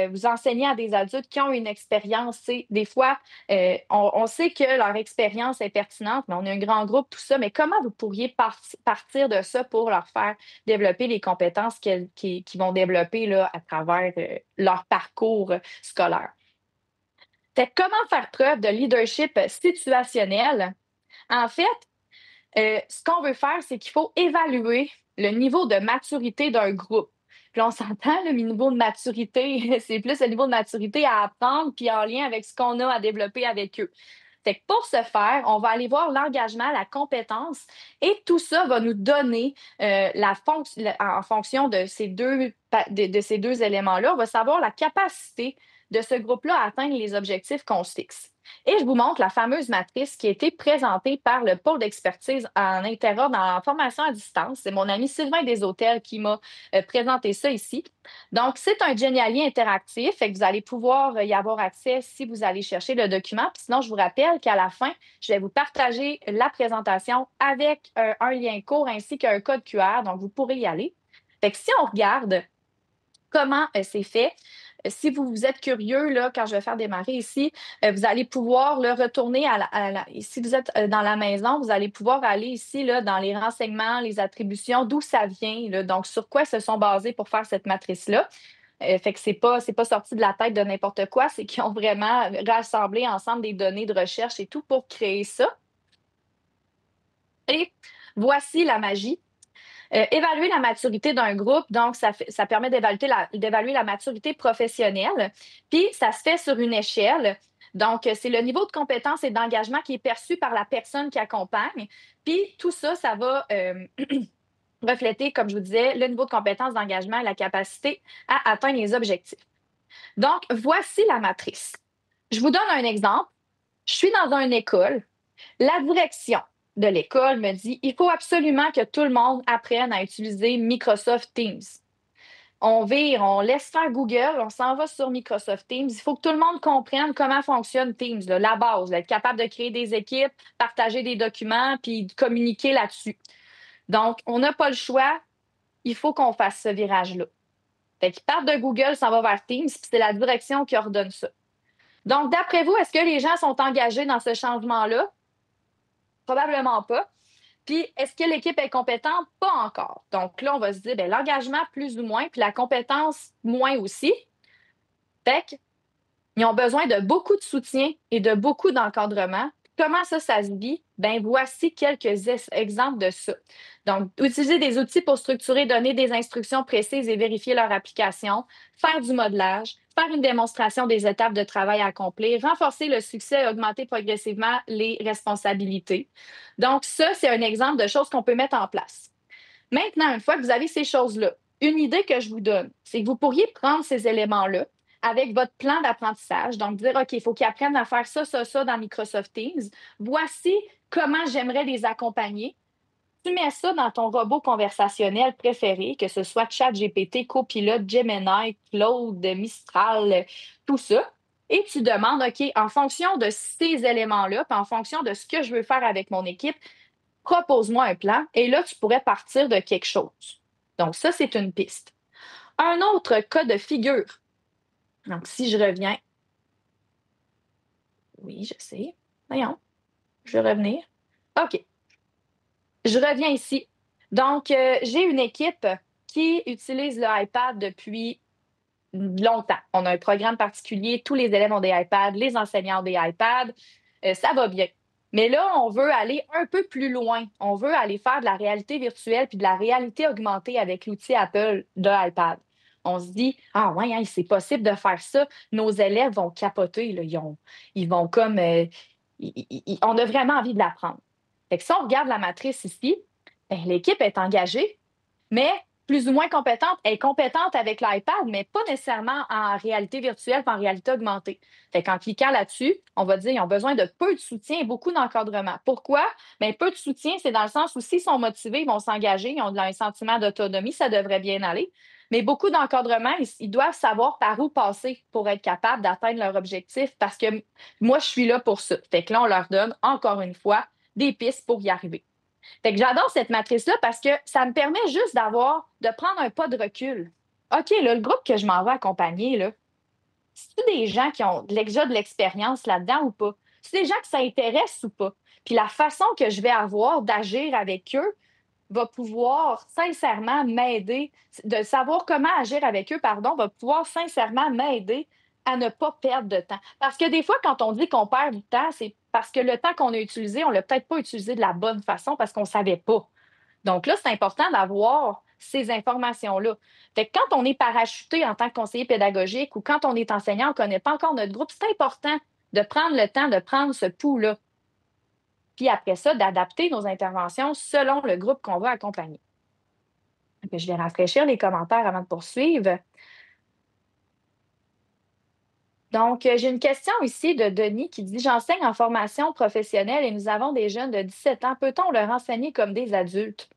vous enseignez à des adultes qui ont une expérience. Tu sais, des fois, on sait que leur expérience est pertinente, mais on est un grand groupe, tout ça. Mais comment vous pourriez partir de ça pour leur faire développer les compétences qu'ils vont développer là, à travers leur parcours scolaire? Fait que comment faire preuve de leadership situationnel? En fait, ce qu'on veut faire, c'est qu'il faut évaluer le niveau de maturité d'un groupe. Puis on s'entend, le niveau de maturité, c'est plus le niveau de maturité à apprendre, puis en lien avec ce qu'on a à développer avec eux. Fait que pour ce faire, on va aller voir l'engagement, la compétence, et tout ça va nous donner en fonction de ces deux éléments-là, on va savoir la capacité de ce groupe-là à atteindre les objectifs qu'on se fixe. Et je vous montre la fameuse matrice qui a été présentée par le pôle d'expertise en Interra dans la formation à distance. C'est mon ami Sylvain Deshôtels qui m'a présenté ça ici. Donc, c'est un Geniali interactif, fait que vous allez pouvoir y avoir accès si vous allez chercher le document. Puis sinon, je vous rappelle qu'à la fin, je vais vous partager la présentation avec un lien court ainsi qu'un code QR. Donc, vous pourrez y aller. Fait que si on regarde comment c'est fait, si vous êtes curieux, là, quand je vais faire démarrer ici, vous allez pouvoir le retourner si vous êtes dans la maison, vous allez pouvoir aller ici là, dans les renseignements, les attributions, d'où ça vient, là, donc sur quoi se sont basés pour faire cette matrice-là. Fait que c'est pas sorti de la tête de n'importe quoi, c'est qu'ils ont vraiment rassemblé ensemble des données de recherche et tout pour créer ça. Et voici la magie. Évaluer la maturité d'un groupe, donc ça permet d'évaluer la maturité professionnelle. Puis ça se fait sur une échelle. Donc, c'est le niveau de compétence et d'engagement qui est perçu par la personne qui accompagne. Puis tout ça, ça va refléter, comme je vous disais, le niveau de compétence, d'engagement et la capacité à atteindre les objectifs. Donc, voici la matrice. Je vous donne un exemple. Je suis dans une école. La direction de l'école me dit il faut absolument que tout le monde apprenne à utiliser Microsoft Teams. On vire, on laisse faire Google, on s'en va sur Microsoft Teams. Il faut que tout le monde comprenne comment fonctionne Teams, là, la base, là, être capable de créer des équipes, partager des documents, puis communiquer là-dessus. Donc, on n'a pas le choix. Il faut qu'on fasse ce virage-là. Fait qu'ils partent de Google, s'en va vers Teams, puis c'est la direction qui ordonne ça. Donc, d'après vous, est-ce que les gens sont engagés dans ce changement-là? Probablement pas. Puis, est-ce que l'équipe est compétente? Pas encore. Donc là, on va se dire, bien, l'engagement plus ou moins, puis la compétence moins aussi. Fait qu'ils ont besoin de beaucoup de soutien et de beaucoup d'encadrement. Comment ça se vit? Bien, voici quelques exemples de ça. Donc, utiliser des outils pour structurer, donner des instructions précises et vérifier leur application, faire du modelage, faire une démonstration des étapes de travail à accomplir, renforcer le succès et augmenter progressivement les responsabilités. Donc, ça, c'est un exemple de choses qu'on peut mettre en place. Maintenant, une fois que vous avez ces choses-là, une idée que je vous donne, c'est que vous pourriez prendre ces éléments-là avec votre plan d'apprentissage, donc dire, OK, il faut qu'ils apprennent à faire ça dans Microsoft Teams. Voici comment j'aimerais les accompagner. Tu mets ça dans ton robot conversationnel préféré, que ce soit ChatGPT, Copilot, Gemini, Claude, Mistral, tout ça. Et tu demandes, OK, en fonction de ces éléments-là, puis en fonction de ce que je veux faire avec mon équipe, propose-moi un plan. Et là, tu pourrais partir de quelque chose. Donc, ça, c'est une piste. Un autre cas de figure. Donc, si je reviens, oui, je sais. Voyons, je vais revenir. OK, je reviens ici. Donc, j'ai une équipe qui utilise le iPad depuis longtemps. On a un programme particulier, tous les élèves ont des iPads, les enseignants ont des iPads, ça va bien. Mais là, on veut aller un peu plus loin. On veut aller faire de la réalité virtuelle puis de la réalité augmentée avec l'outil Apple de iPad. On se dit, ah ouais, hein, c'est possible de faire ça. Nos élèves vont capoter. Là. Ils vont comme... on a vraiment envie de l'apprendre. Fait que si on regarde la matrice ici, ben, l'équipe est engagée, mais plus ou moins compétente. Elle est compétente avec l'iPad, mais pas nécessairement en réalité virtuelle, en réalité augmentée. Fait qu'en cliquant là-dessus, on va dire qu'ils ont besoin de peu de soutien et beaucoup d'encadrement. Pourquoi? Bien, peu de soutien, c'est dans le sens où s'ils sont motivés, ils vont s'engager, ils ont un sentiment d'autonomie, ça devrait bien aller. Mais beaucoup d'encadrement, ils doivent savoir par où passer pour être capables d'atteindre leur objectif parce que moi, je suis là pour ça. Fait que là, on leur donne, encore une fois, des pistes pour y arriver. Fait que j'adore cette matrice-là parce que ça me permet juste de prendre un pas de recul. OK, là, le groupe que je m'en vais accompagner, là, c'est des gens qui ont déjà de l'expérience là-dedans ou pas? C'est des gens qui s'intéressent ou pas? Puis la façon que je vais avoir d'agir avec eux va pouvoir sincèrement m'aider, de savoir comment agir avec eux, pardon, va pouvoir sincèrement m'aider à ne pas perdre de temps. Parce que des fois, quand on dit qu'on perd du temps, c'est parce que le temps qu'on a utilisé, on ne l'a peut-être pas utilisé de la bonne façon parce qu'on ne savait pas. Donc là, c'est important d'avoir ces informations-là. Fait que quand on est parachuté en tant que conseiller pédagogique ou quand on est enseignant, on ne connaît pas encore notre groupe, c'est important de prendre le temps de prendre ce pouls-là. Puis après ça, d'adapter nos interventions selon le groupe qu'on va accompagner. Puis je vais rafraîchir les commentaires avant de poursuivre. Donc, j'ai une question ici de Denis qui dit: J'enseigne en formation professionnelle et nous avons des jeunes de 17 ans. Peut-on leur enseigner comme des adultes?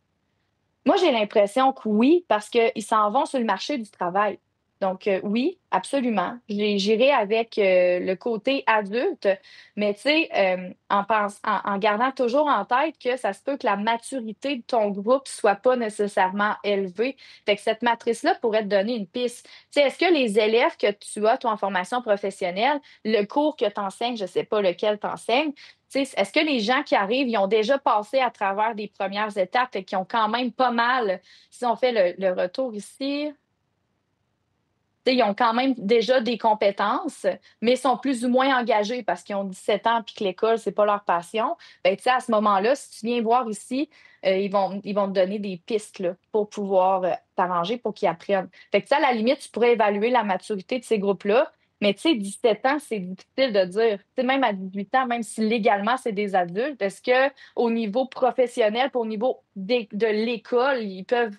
Moi, j'ai l'impression que oui, parce qu'ils s'en vont sur le marché du travail. Donc, oui, absolument. J'irai avec le côté adulte, mais tu sais, en gardant toujours en tête que ça se peut que la maturité de ton groupe soit pas nécessairement élevée. Fait que cette matrice-là pourrait te donner une piste. Tu sais, est-ce que les élèves que tu as, toi, en formation professionnelle, le cours que tu enseignes, je ne sais pas lequel tu enseignes, est-ce que les gens qui arrivent, ils ont déjà passé à travers des premières étapes et qui ont quand même pas mal, si on fait le retour ici, sais, ils ont quand même déjà des compétences, mais sont plus ou moins engagés parce qu'ils ont 17 ans puis que l'école, c'est pas leur passion. Ben, tu sais, à ce moment-là, si tu viens voir ici, ils vont te donner des pistes là, pour pouvoir t'arranger pour qu'ils apprennent. Fait que, tu sais, à la limite, tu pourrais évaluer la maturité de ces groupes-là, mais tu sais, 17 ans, c'est difficile de dire. Tu sais, même à 18 ans, même si légalement, c'est des adultes, est-ce que au niveau professionnel, puis au niveau de l'école, ils peuvent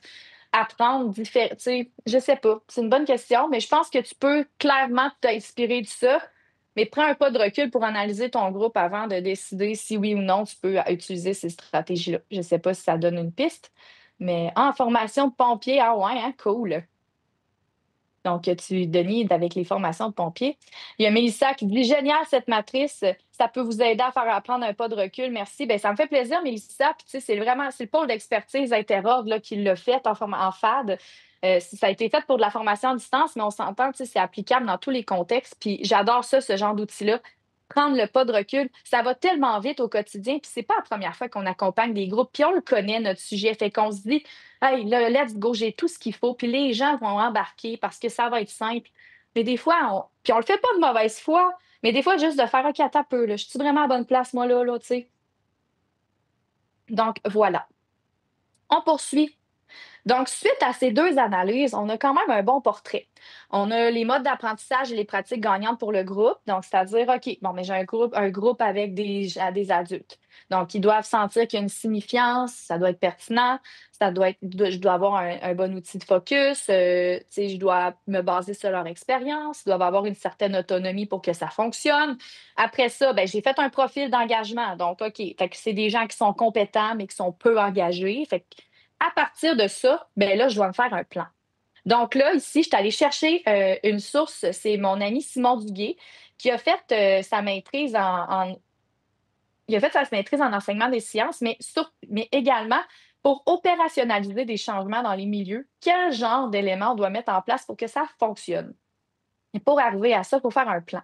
apprendre différent. Tu sais, je sais pas. C'est une bonne question, mais je pense que tu peux clairement t'inspirer de ça. Mais prends un pas de recul pour analyser ton groupe avant de décider si oui ou non tu peux utiliser ces stratégies-là. Je sais pas si ça donne une piste, mais en formation de pompier, ah ouais, hein, cool. Donc, tu, Denis, avec les formations de pompiers. Il y a Mélissa qui dit génial cette matrice, ça peut vous aider à faire apprendre un pas de recul. Merci. Bien, ça me fait plaisir, Mélissa. Puis, tu sais, c'est le pôle d'expertise interordre là, qui l'a fait en FAD. Ça a été fait pour de la formation à distance, mais on s'entend, tu sais, c'est applicable dans tous les contextes. Puis, j'adore ça, ce genre d'outil-là. Prendre le pas de recul, ça va tellement vite au quotidien. Puis, c'est pas la première fois qu'on accompagne des groupes. Puis, on le connaît, notre sujet. Fait qu'on se dit, hey, là, let's go, j'ai tout ce qu'il faut. Puis les gens vont embarquer parce que ça va être simple. Mais des fois, puis on le fait pas de mauvaise foi, mais des fois, juste de faire, OK, attends un peu, là, je suis vraiment à bonne place, moi, là, tu sais. Donc, voilà. On poursuit. Donc, suite à ces deux analyses, on a quand même un bon portrait. On a les modes d'apprentissage et les pratiques gagnantes pour le groupe. Donc, c'est-à-dire, OK, bon, mais j'ai un groupe avec des adultes. Donc, ils doivent sentir qu'il y a une signifiance, ça doit être pertinent, je dois avoir un bon outil de focus, tu sais, je dois me baser sur leur expérience, ils doivent avoir une certaine autonomie pour que ça fonctionne. Après ça, ben, j'ai fait un profil d'engagement. Donc, OK, fait que c'est des gens qui sont compétents, mais qui sont peu engagés. Fait que à partir de ça, ben là, je dois me faire un plan. Donc là, ici, je suis allée chercher une source. C'est mon ami Simon Duguay qui a fait sa maîtrise il a fait sa maîtrise en enseignement des sciences, mais également pour opérationnaliser des changements dans les milieux. Quel genre d'éléments on doit mettre en place pour que ça fonctionne? Et pour arriver à ça, il faut faire un plan.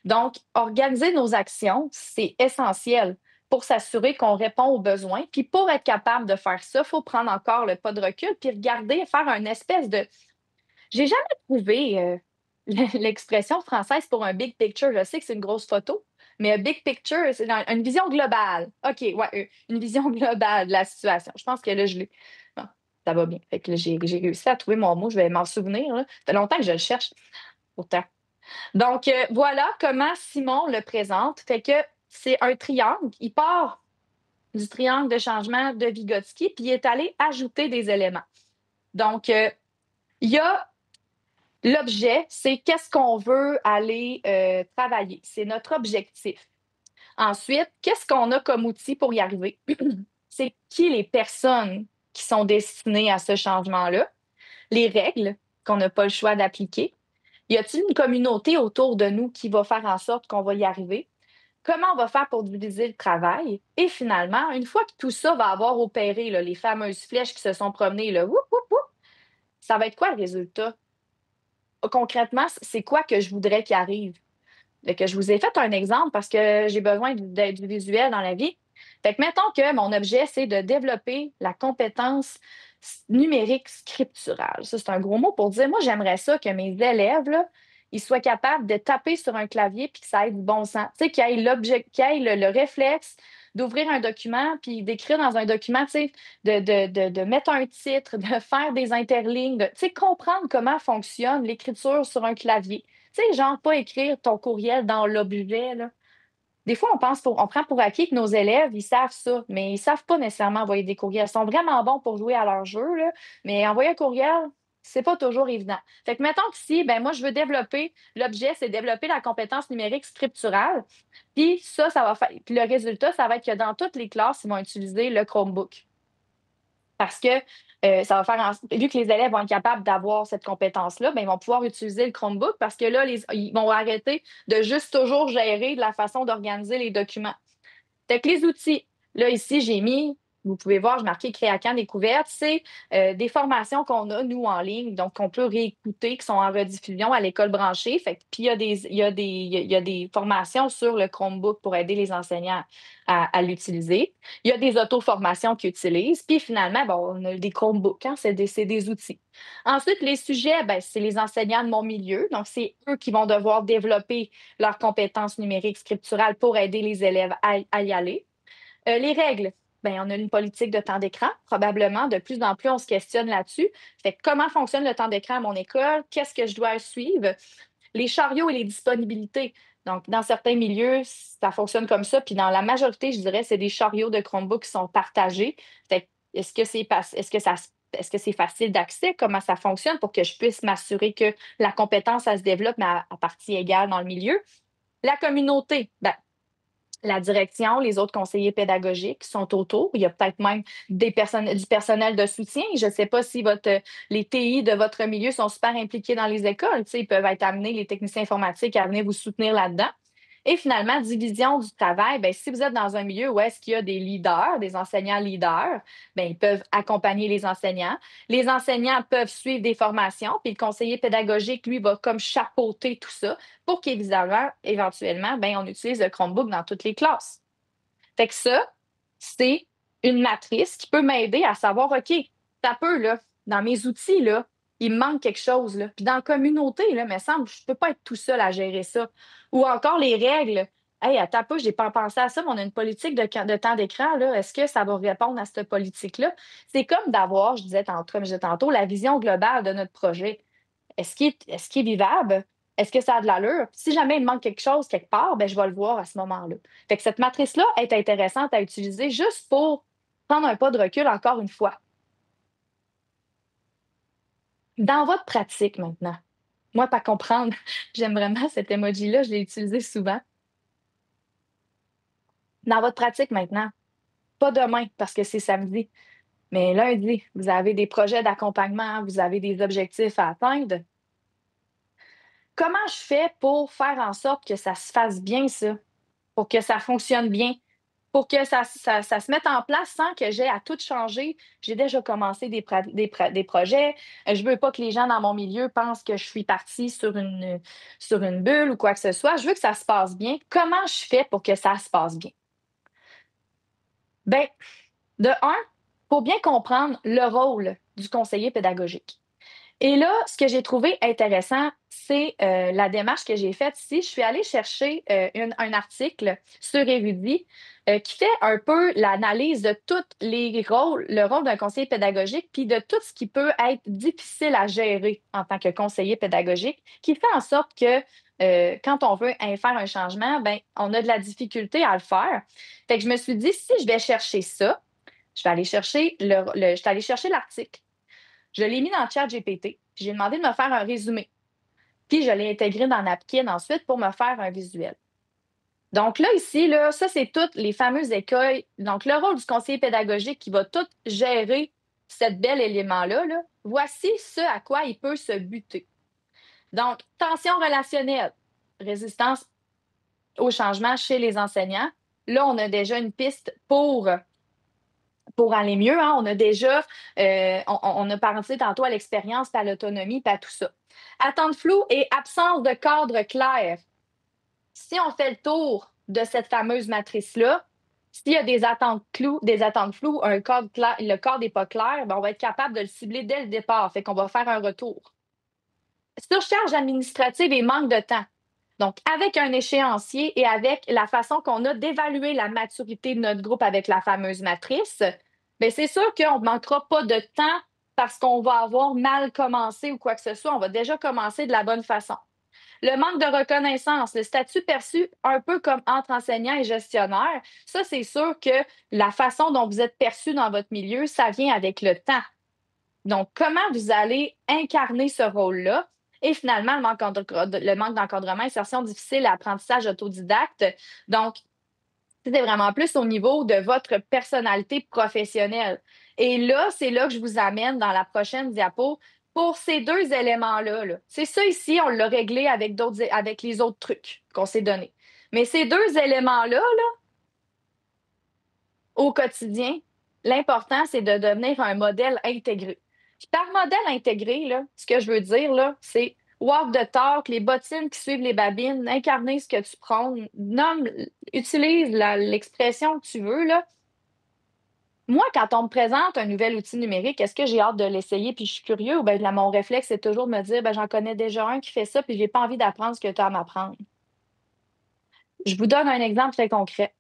Donc, organiser nos actions, c'est essentiel pour s'assurer qu'on répond aux besoins. Puis pour être capable de faire ça, il faut prendre encore le pas de recul puis regarder, faire une espèce de... J'ai jamais trouvé l'expression française pour un big picture. Je sais que c'est une grosse photo, mais un big picture, c'est une vision globale. OK, ouais, une vision globale de la situation. Je pense que là, je l'ai. Bon, ça va bien. Fait que là, j'ai réussi à trouver mon mot. Je vais m'en souvenir, là. Ça fait longtemps que je le cherche. Pourtant. Donc, voilà comment Simon le présente. Fait que c'est un triangle. Il part du triangle de changement de Vygotsky, puis il est allé ajouter des éléments. Donc, il y a l'objet, c'est qu'est-ce qu'on veut aller travailler. C'est notre objectif. Ensuite, qu'est-ce qu'on a comme outil pour y arriver? C'est qui les personnes qui sont destinées à ce changement-là? Les règles qu'on n'a pas le choix d'appliquer. Y a-t-il une communauté autour de nous qui va faire en sorte qu'on va y arriver? Comment on va faire pour diviser le travail? Et finalement, une fois que tout ça va avoir opéré, là, les fameuses flèches qui se sont promenées, là, whoop, whoop, whoop, ça va être quoi le résultat? Concrètement, c'est quoi que je voudrais qu'il arrive? Que je vous ai fait un exemple parce que j'ai besoin du visuel dans la vie. Fait que mettons que mon objet, c'est de développer la compétence numérique scripturale. Ça, c'est un gros mot pour dire, moi, j'aimerais ça que mes élèves, là, ils soient capables de taper sur un clavier puis que ça ait du bon sens. Tu sais, qu'ils aient qu'ils aient le réflexe d'ouvrir un document puis d'écrire dans un document, tu sais, de mettre un titre, de faire des interlignes, tu sais, comprendre comment fonctionne l'écriture sur un clavier. Tu sais, genre, pas écrire ton courriel dans l'objet, là. Des fois, on prend pour acquis que nos élèves, ils savent ça, mais ils savent pas nécessairement envoyer des courriels. Ils sont vraiment bons pour jouer à leur jeu, là, mais envoyer un courriel, c'est pas toujours évident. Fait que mettons que si, ben moi, je veux développer, l'objet, c'est développer la compétence numérique scripturale, puis ça va faire, puis le résultat, ça va être que dans toutes les classes, ils vont utiliser le Chromebook. Parce que ça va vu que les élèves vont être capables d'avoir cette compétence-là, ben, ils vont pouvoir utiliser le Chromebook parce que là, ils vont arrêter de juste toujours gérer de la façon d'organiser les documents. Fait que les outils, là, ici, j'ai mis vous pouvez voir, je marquais Créacan Découverte, c'est des formations qu'on a, nous, en ligne, donc qu'on peut réécouter, qui sont en rediffusion à l'école branchée. Fait, puis il y a des formations sur le Chromebook pour aider les enseignants à l'utiliser. Il y a des auto-formations qu'ils utilisent. Puis finalement, bon, on a des Chromebooks, hein, c'est des outils. Ensuite, les sujets, ben, c'est les enseignants de mon milieu. Donc, c'est eux qui vont devoir développer leurs compétences numériques scripturales pour aider les élèves à y aller. Les règles, ben, on a une politique de temps d'écran, probablement. De plus en plus, on se questionne là-dessus. Fait que comment fonctionne le temps d'écran à mon école? Qu'est-ce que je dois suivre? Les chariots et les disponibilités. Donc, dans certains milieux, ça fonctionne comme ça. Puis dans la majorité, je dirais, c'est des chariots de Chromebook qui sont partagés. Fait que est-ce que est-ce que c'est facile d'accès? Comment ça fonctionne pour que je puisse m'assurer que la compétence, elle se développe, mais à partie égale dans le milieu? La communauté, ben, la direction, les autres conseillers pédagogiques qui sont autour. Il y a peut-être même du personnel de soutien. Je ne sais pas si les TI de votre milieu sont super impliqués dans les écoles. Tu sais, ils peuvent être amenés, les techniciens informatiques, à venir vous soutenir là-dedans. Et finalement, division du travail, bien, si vous êtes dans un milieu où est-ce qu'il y a des leaders, des enseignants leaders, bien, ils peuvent accompagner les enseignants. Les enseignants peuvent suivre des formations, puis le conseiller pédagogique, lui, va comme chapeauter tout ça pour qu'évidemment, éventuellement, bien, on utilise le Chromebook dans toutes les classes. Fait que ça, c'est une matrice qui peut m'aider à savoir, OK, ça peut, là, dans mes outils, là, il me manque quelque chose, là. Puis dans la communauté, là, il me semble, je ne peux pas être tout seul à gérer ça. Ou encore les règles. Hey, attends pas, je n'ai pas pensé à ça, mais on a une politique de temps d'écran, là. Est-ce que ça va répondre à cette politique-là? C'est comme d'avoir, comme je disais tantôt, la vision globale de notre projet. Est-ce qu'il est vivable? Est-ce que ça a de l'allure? Si jamais il manque quelque chose quelque part, ben, je vais le voir à ce moment-là. Fait que cette matrice-là est intéressante à utiliser juste pour prendre un pas de recul encore une fois. Dans votre pratique maintenant, moi, pas comprendre, j'aime vraiment cet emoji-là, je l'ai utilisé souvent. Dans votre pratique maintenant, pas demain parce que c'est samedi, mais lundi, vous avez des projets d'accompagnement, vous avez des objectifs à atteindre. Comment je fais pour faire en sorte que ça se fasse bien, ça? Pour que ça fonctionne bien, pour que ça se mette en place sans que j'aie à tout changer. J'ai déjà commencé des projets. Je veux pas que les gens dans mon milieu pensent que je suis partie sur une bulle ou quoi que ce soit. Je veux que ça se passe bien. Comment je fais pour que ça se passe bien? Bien, de un, pour bien comprendre le rôle du conseiller pédagogique. Et là, ce que j'ai trouvé intéressant, c'est la démarche que j'ai faite ici. Je suis allée chercher un article sur Érudit qui fait un peu l'analyse de tous les rôles, le rôle d'un conseiller pédagogique, puis de tout ce qui peut être difficile à gérer en tant que conseiller pédagogique, qui fait en sorte que quand on veut faire un changement, ben, on a de la difficulté à le faire. Fait que je me suis dit, si je vais chercher ça, je vais aller chercher je suis allée chercher l'article. Je l'ai mis dans le chat GPT. J'ai demandé de me faire un résumé. Puis je l'ai intégré dans Napkin ensuite pour me faire un visuel. Donc là, ici, là, ça, c'est toutes les fameuses écueils. Donc, le rôle du conseiller pédagogique qui va tout gérer cet bel élément-là, là, voici ce à quoi il peut se buter. Donc, tension relationnelle, résistance au changement chez les enseignants. Là, on a déjà une piste pour aller mieux, hein. On a déjà, on a pensé tantôt à l'expérience, puis à l'autonomie, puis à tout ça. Attente floue et absence de cadre clair. Si on fait le tour de cette fameuse matrice-là, s'il y a des attentes floues, un cadre clair, le cadre n'est pas clair, ben on va être capable de le cibler dès le départ. Fait qu'on va faire un retour. Surcharge administrative et manque de temps. Donc, avec un échéancier et avec la façon qu'on a d'évaluer la maturité de notre groupe avec la fameuse matrice, bien, c'est sûr qu'on ne manquera pas de temps parce qu'on va avoir mal commencé ou quoi que ce soit. On va déjà commencer de la bonne façon. Le manque de reconnaissance, le statut perçu un peu comme entre enseignant et gestionnaire, ça, c'est sûr que la façon dont vous êtes perçu dans votre milieu, ça vient avec le temps. Donc, comment vous allez incarner ce rôle-là? Et finalement, le manque d'encadrement, insertion difficile et apprentissage autodidacte. Donc, c'est vraiment plus au niveau de votre personnalité professionnelle. Et là, c'est là que je vous amène dans la prochaine diapo pour ces deux éléments-là. Là. C'est ça ici, on l'a réglé avec les autres trucs qu'on s'est donnés. Mais ces deux éléments-là, là, au quotidien, L'important, c'est de devenir un modèle intégré. Puis par modèle intégré, là, ce que je veux dire, là, c'est walk the talk, les bottines qui suivent les babines, incarner ce que tu prônes, nomme, utilise l'expression que tu veux, là. Moi, quand on me présente un nouvel outil numérique, est-ce que j'ai hâte de l'essayer puis je suis curieux ou bien là, mon réflexe, c'est toujours de me dire, ben, j'en connais déjà un qui fait ça puis j'ai pas envie d'apprendre ce que tu as à m'apprendre. Je vous donne un exemple très concret.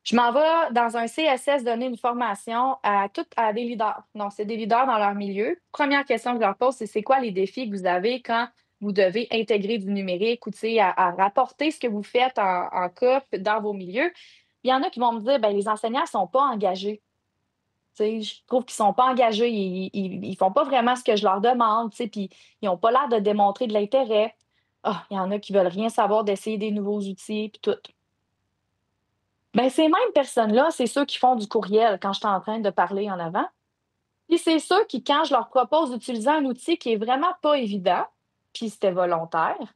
Je m'en vais dans un CSS donner une formation à des leaders. Donc, c'est des leaders dans leur milieu. Première question que je leur pose, c'est quoi les défis que vous avez quand vous devez intégrer du numérique ou tu sais, à rapporter ce que vous faites en COP dans vos milieux. Il y en a qui vont me dire, ben, les enseignants ne sont pas engagés. Tu sais, je trouve qu'ils ne sont pas engagés, ils font pas vraiment ce que je leur demande, tu sais, puis ils n'ont pas l'air de démontrer de l'intérêt. Ah, il y en a qui veulent rien savoir d'essayer des nouveaux outils, puis tout. Ben, ces mêmes personnes-là, c'est ceux qui font du courriel quand je suis en train de parler en avant. Puis c'est ceux qui, quand je leur propose d'utiliser un outil qui est vraiment pas évident, puis c'était volontaire,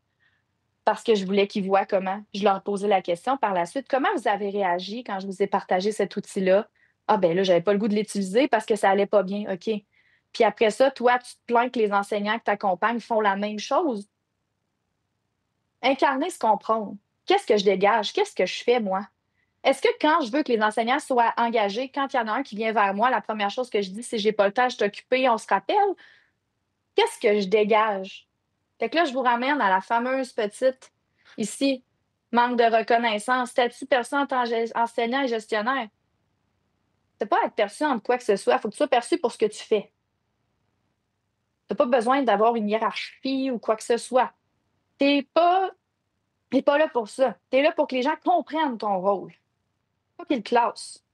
parce que je voulais qu'ils voient comment. Je leur posais la question par la suite, comment vous avez réagi quand je vous ai partagé cet outil-là? Ah ben là, j'avais pas le goût de l'utiliser parce que ça allait pas bien. OK. Puis après ça, toi, tu te plains que les enseignants que tu accompagnes font la même chose. Incarner, se comprendre. Qu'est-ce que je dégage? Qu'est-ce que je fais, moi? Est-ce que quand je veux que les enseignants soient engagés, quand il y en a un qui vient vers moi, la première chose que je dis, c'est j'ai pas le temps, je suis occupée, on se rappelle? Qu'est-ce que je dégage? Fait que là, je vous ramène à la fameuse petite, ici, manque de reconnaissance, statut personne en tant enseignant et gestionnaire. Tu pas à être perçu en quoi que ce soit, il faut que tu sois perçu pour ce que tu fais. Tu pas besoin d'avoir une hiérarchie ou quoi que ce soit. Tu pas, t'es pas là pour ça. Tu es là pour que les gens comprennent ton rôle, pas qu'ils le classent.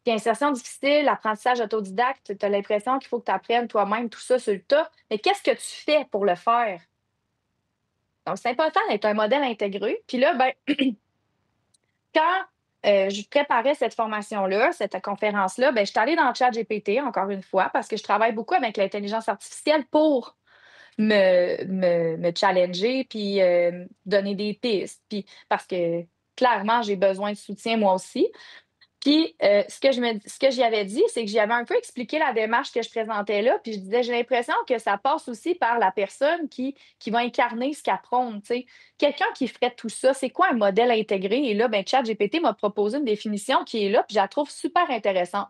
Puis insertion difficile, apprentissage autodidacte, tu as l'impression qu'il faut que tu apprennes toi-même tout ça sur le tas. Mais qu'est-ce que tu fais pour le faire? Donc, c'est important d'être un modèle intégré. Puis là, ben, quand je préparais cette formation-là, cette conférence-là, ben, je suis allée dans le chat GPT, encore une fois, parce que je travaille beaucoup avec l'intelligence artificielle pour me challenger, puis donner des pistes. Puis, parce que clairement, j'ai besoin de soutien moi aussi. Puis, ce que j'y avais dit, c'est que j'y avais un peu expliqué la démarche que je présentais là, puis je disais: «J'ai l'impression que ça passe aussi par la personne qui va incarner ce qu'elle prône», tu sais. Quelqu'un qui ferait tout ça, c'est quoi un modèle intégré? Et là, ben, ChatGPT m'a proposé une définition qui est là, puis je la trouve super intéressante.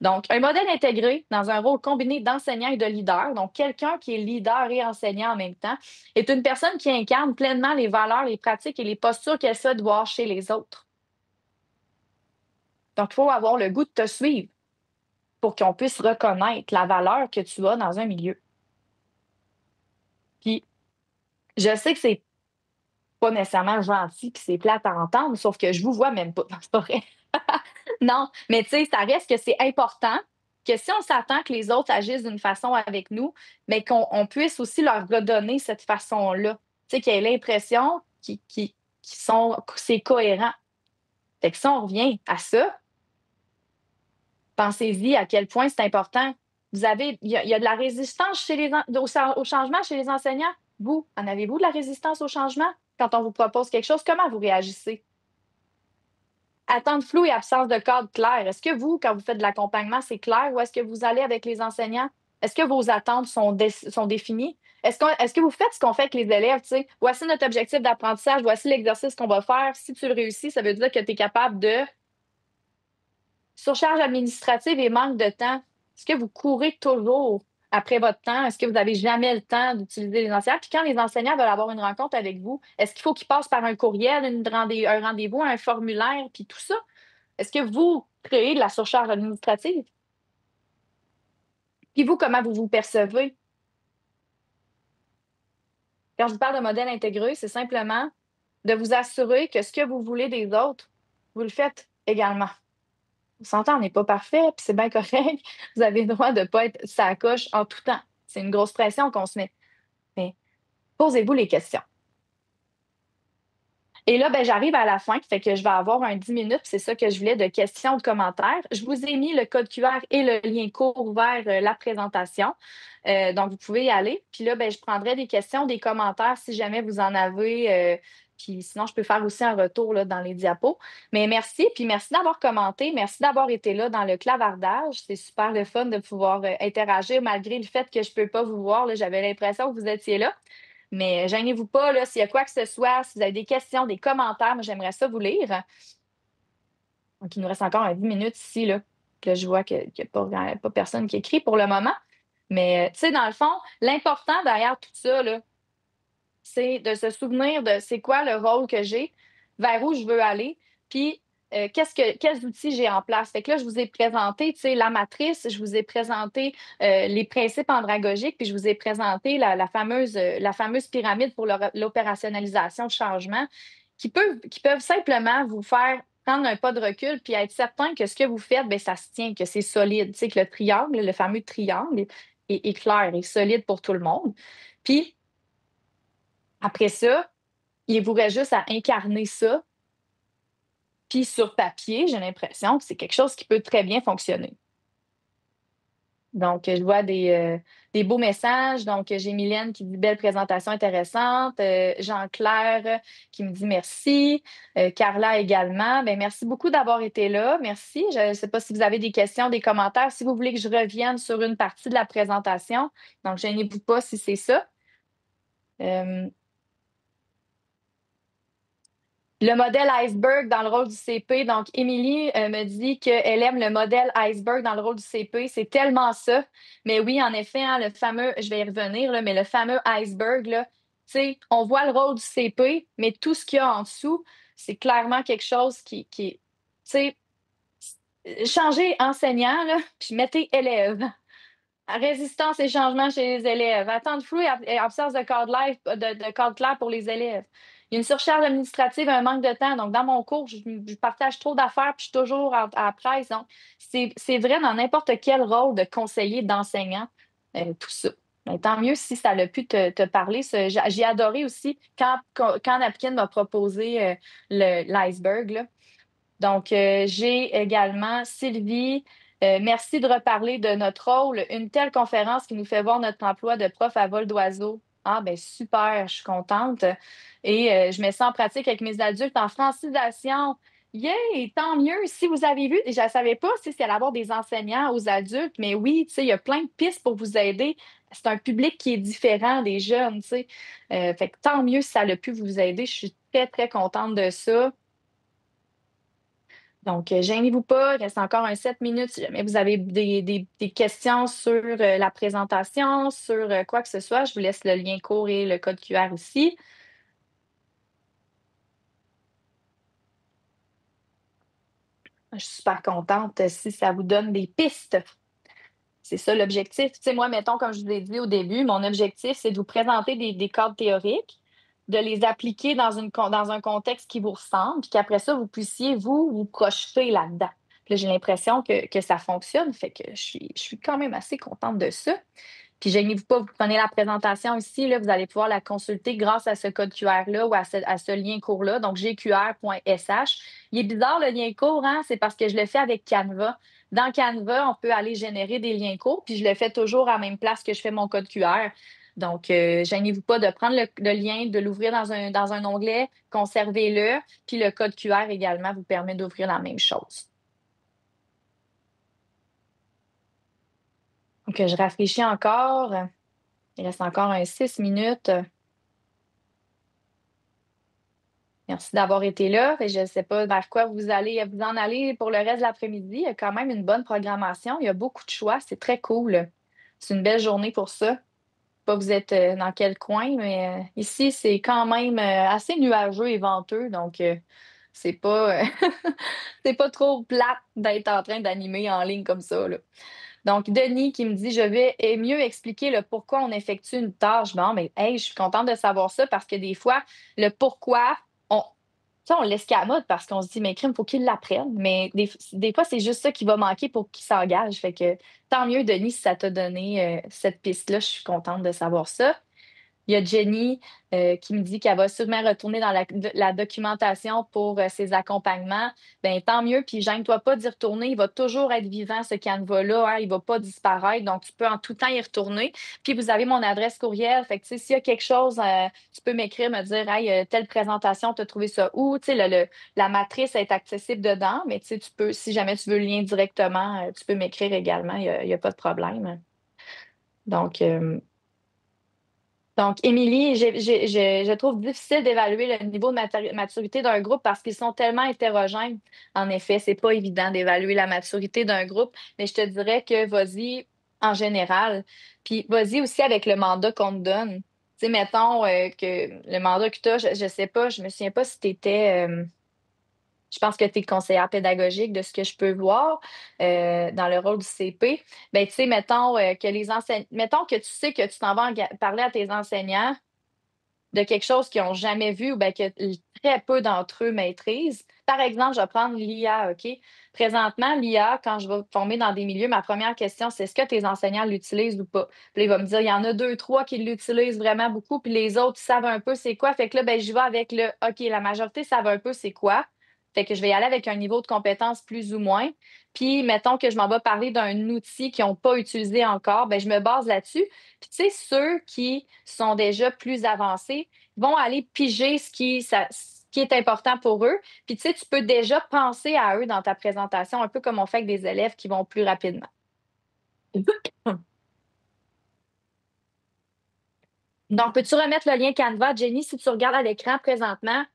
Donc, un modèle intégré dans un rôle combiné d'enseignant et de leader, donc quelqu'un qui est leader et enseignant en même temps, est une personne qui incarne pleinement les valeurs, les pratiques et les postures qu'elle souhaite voir chez les autres. Donc, il faut avoir le goût de te suivre pour qu'on puisse reconnaître la valeur que tu as dans un milieu. Puis, je sais que c'est pas nécessairement gentil puis c'est plate à entendre, sauf que je vous vois même pas. Non, c'est pas vrai. Non, mais tu sais, ça reste que c'est important que si on s'attend que les autres agissent d'une façon avec nous, mais qu'on puisse aussi leur redonner cette façon-là. Tu sais, qu'ils aient l'impression que c'est cohérent. Fait que si on revient à ça, pensez-y à quel point c'est important. Il y a de la résistance au changement chez les enseignants. Vous, en avez-vous de la résistance au changement? Quand on vous propose quelque chose, comment vous réagissez? Attente floue et absence de cadre clair. Est-ce que vous, quand vous faites de l'accompagnement, c'est clair ou est-ce que vous allez avec les enseignants? Est-ce que vos attentes sont définies? Est-ce que vous faites ce qu'on fait avec les élèves? Tu sais, voici notre objectif d'apprentissage, voici l'exercice qu'on va faire. Si tu le réussis, ça veut dire que tu es capable de surcharge administrative et manque de temps. Est-ce que vous courez toujours après votre temps? Est-ce que vous n'avez jamais le temps d'utiliser les enseignants? Puis quand les enseignants veulent avoir une rencontre avec vous, est-ce qu'il faut qu'ils passent par un courriel, un rendez-vous, un formulaire, puis tout ça? Est-ce que vous créez de la surcharge administrative? Puis vous, comment vous vous percevez? Quand je vous parle de modèle intégré, c'est simplement de vous assurer que ce que vous voulez des autres, vous le faites également. On s'entend, on n'est pas parfait, puis c'est bien correct. Vous avez le droit de ne pas être sa coche en tout temps. C'est une grosse pression qu'on se met. Mais posez-vous les questions. Et là, ben, j'arrive à la fin, fait que je vais avoir un 10 minutes, c'est ça que je voulais, de questions, de commentaires. Je vous ai mis le code QR et le lien court vers la présentation. Donc, vous pouvez y aller. Puis là, ben, je prendrai des questions, des commentaires si jamais vous en avez. Puis sinon, je peux faire aussi un retour là, dans les diapos. Mais merci, puis merci d'avoir commenté. Merci d'avoir été là dans le clavardage. C'est super le fun de pouvoir interagir malgré le fait que je ne peux pas vous voir. Là. J'avais l'impression que vous étiez là. Mais gênez-vous pas, là, s'il y a quoi que ce soit, si vous avez des questions, des commentaires, moi, j'aimerais ça vous lire. Donc, il nous reste encore 10 minutes ici, là. Là, je vois qu'il n'y a pas personne qui écrit pour le moment. Mais, tu sais, dans le fond, l'important derrière tout ça, là, c'est de se souvenir de c'est quoi le rôle que j'ai, vers où je veux aller, puis quels outils j'ai en place. Fait que là, je vous ai présenté, tu sais, la matrice, je vous ai présenté les principes andragogiques, puis je vous ai présenté la fameuse pyramide pour l'opérationnalisation de changement, qui peuvent simplement vous faire prendre un pas de recul, puis être certain que ce que vous faites, bien, ça se tient, que c'est solide. Tu sais, que le triangle, le fameux triangle, est clair, est solide pour tout le monde. Puis, après ça, il vous reste juste à incarner ça. Puis sur papier, j'ai l'impression que c'est quelque chose qui peut très bien fonctionner. Donc, je vois des beaux messages. Donc, j'ai Mylène qui dit belle présentation intéressante. Jean-Claire qui me dit merci. Carla également. Bien, merci beaucoup d'avoir été là. Merci. Je ne sais pas si vous avez des questions, des commentaires. Si vous voulez que je revienne sur une partie de la présentation, donc gênez-vous pas si c'est ça. Le modèle iceberg dans le rôle du CP. Donc, Émilie me dit qu'elle aime le modèle iceberg dans le rôle du CP. C'est tellement ça. Mais oui, en effet, hein, le fameux, je vais y revenir, là, mais le fameux iceberg, là, tu sais, on voit le rôle du CP, mais tout ce qu'il y a en dessous, c'est clairement quelque chose qui tu sais, changez enseignant, là, puis mettez élève. Résistance et changement chez les élèves. Attente floue et absence de cadre clair pour les élèves. Il y a une surcharge administrative, un manque de temps. Donc, dans mon cours, je partage trop d'affaires puis je suis toujours à la presse. Donc, c'est vrai dans n'importe quel rôle de conseiller, d'enseignant, tout ça. Mais tant mieux si ça a pu te parler. J'ai adoré aussi quand Napkin m'a proposé l'iceberg, là. Donc, j'ai également Sylvie. Merci de reparler de notre rôle. Une telle conférence qui nous fait voir notre emploi de prof à vol d'oiseau. Ah, ben super, je suis contente. Et je mets ça en pratique avec mes adultes en francisation. Yay, tant mieux. Si vous avez vu, je ne savais pas si c'est allait avoir des enseignants aux adultes, mais oui, tu sais, il y a plein de pistes pour vous aider. C'est un public qui est différent des jeunes, tu sais. Fait que tant mieux si ça a pu vous aider. Je suis très, très contente de ça. Donc, gênez-vous pas, il reste encore 7 minutes si jamais vous avez des questions sur la présentation, sur quoi que ce soit. Je vous laisse le lien court et le code QR ici. Je suis super contente si ça vous donne des pistes. C'est ça l'objectif. Tu sais, moi, mettons, comme je vous ai dit au début, mon objectif, c'est de vous présenter des cadres théoriques, de les appliquer dans un contexte qui vous ressemble, puis qu'après ça, vous puissiez vous projeter là-dedans. Puis là, j'ai l'impression que ça fonctionne, fait que je suis quand même assez contente de ça. Puis, gênez-vous pas, vous prenez la présentation ici, là, vous allez pouvoir la consulter grâce à ce code QR-là ou à ce lien court-là, donc gqr.sh. Il est bizarre le lien court, hein? C'est parce que je le fais avec Canva. Dans Canva, on peut aller générer des liens courts, puis je le fais toujours à la même place que je fais mon code QR. Donc, gênez-vous pas de prendre le lien, de l'ouvrir dans un onglet, conservez-le, puis le code QR également vous permet d'ouvrir la même chose. Donc, je rafraîchis encore. Il reste encore 6 minutes. Merci d'avoir été là. Et je ne sais pas vers quoi vous allez vous en aller pour le reste de l'après-midi. Il y a quand même une bonne programmation. Il y a beaucoup de choix. C'est très cool. C'est une belle journée pour ça. Je sais pas vous êtes dans quel coin, mais ici, c'est quand même assez nuageux et venteux. Donc, c'est pas, c'est pas trop plate d'être en train d'animer en ligne comme ça, là. Donc, Denis qui me dit, je vais mieux expliquer le pourquoi on effectue une tâche. Bon, mais hey, je suis contente de savoir ça parce que des fois, le pourquoi, tu sais, on l'escamote parce qu'on se dit, mais crime, faut qu'il l'apprenne. Mais des fois, c'est juste ça qui va manquer pour qu'il s'engage. Fait que tant mieux, Denis, si ça t'a donné cette piste-là. Je suis contente de savoir ça. Il y a Jenny qui me dit qu'elle va sûrement retourner dans la documentation pour ses accompagnements. Ben tant mieux, puis gêne-toi pas d'y retourner. Il va toujours être vivant, ce canevas-là, hein, il va pas disparaître, donc tu peux en tout temps y retourner. Puis vous avez mon adresse courriel, fait que tu sais, s'il y a quelque chose, tu peux m'écrire, me dire, hey, telle présentation, tu as trouvé ça où? Tu sais, la matrice est accessible dedans, mais tu sais, tu peux, si jamais tu veux le lien directement, tu peux m'écrire également, il y a pas de problème. Donc, donc, Émilie, je trouve difficile d'évaluer le niveau de maturité d'un groupe parce qu'ils sont tellement hétérogènes. En effet, c'est pas évident d'évaluer la maturité d'un groupe, mais je te dirais que vas-y en général. Puis vas-y aussi avec le mandat qu'on te donne. Tu sais, mettons que le mandat que tu as, je sais pas, je me souviens pas si tu étais. Je pense que tu es conseillère pédagogique de ce que je peux voir dans le rôle du CP. Ben, tu sais, mettons que les enseignants, mettons que tu sais que tu t'en vas parler à tes enseignants de quelque chose qu'ils n'ont jamais vu ou ben, que très peu d'entre eux maîtrisent. Par exemple, je vais prendre l'IA, OK? Présentement, l'IA, quand je vais former dans des milieux, ma première question, c'est est-ce que tes enseignants l'utilisent ou pas? Puis là, il va me dire, il y en a deux, trois qui l'utilisent vraiment beaucoup, puis les autres savent un peu c'est quoi. Fait que là, ben, je vais avec le OK, la majorité savent un peu c'est quoi. Fait que je vais y aller avec un niveau de compétence plus ou moins. Puis, mettons que je m'en vais parler d'un outil qu'ils n'ont pas utilisé encore, ben, je me base là-dessus. Puis, tu sais, ceux qui sont déjà plus avancés vont aller piger ce qui est important pour eux. Puis, tu sais, tu peux déjà penser à eux dans ta présentation, un peu comme on fait avec des élèves qui vont plus rapidement. Donc, peux-tu remettre le lien Canva, Jenny, si tu regardes à l'écran présentement?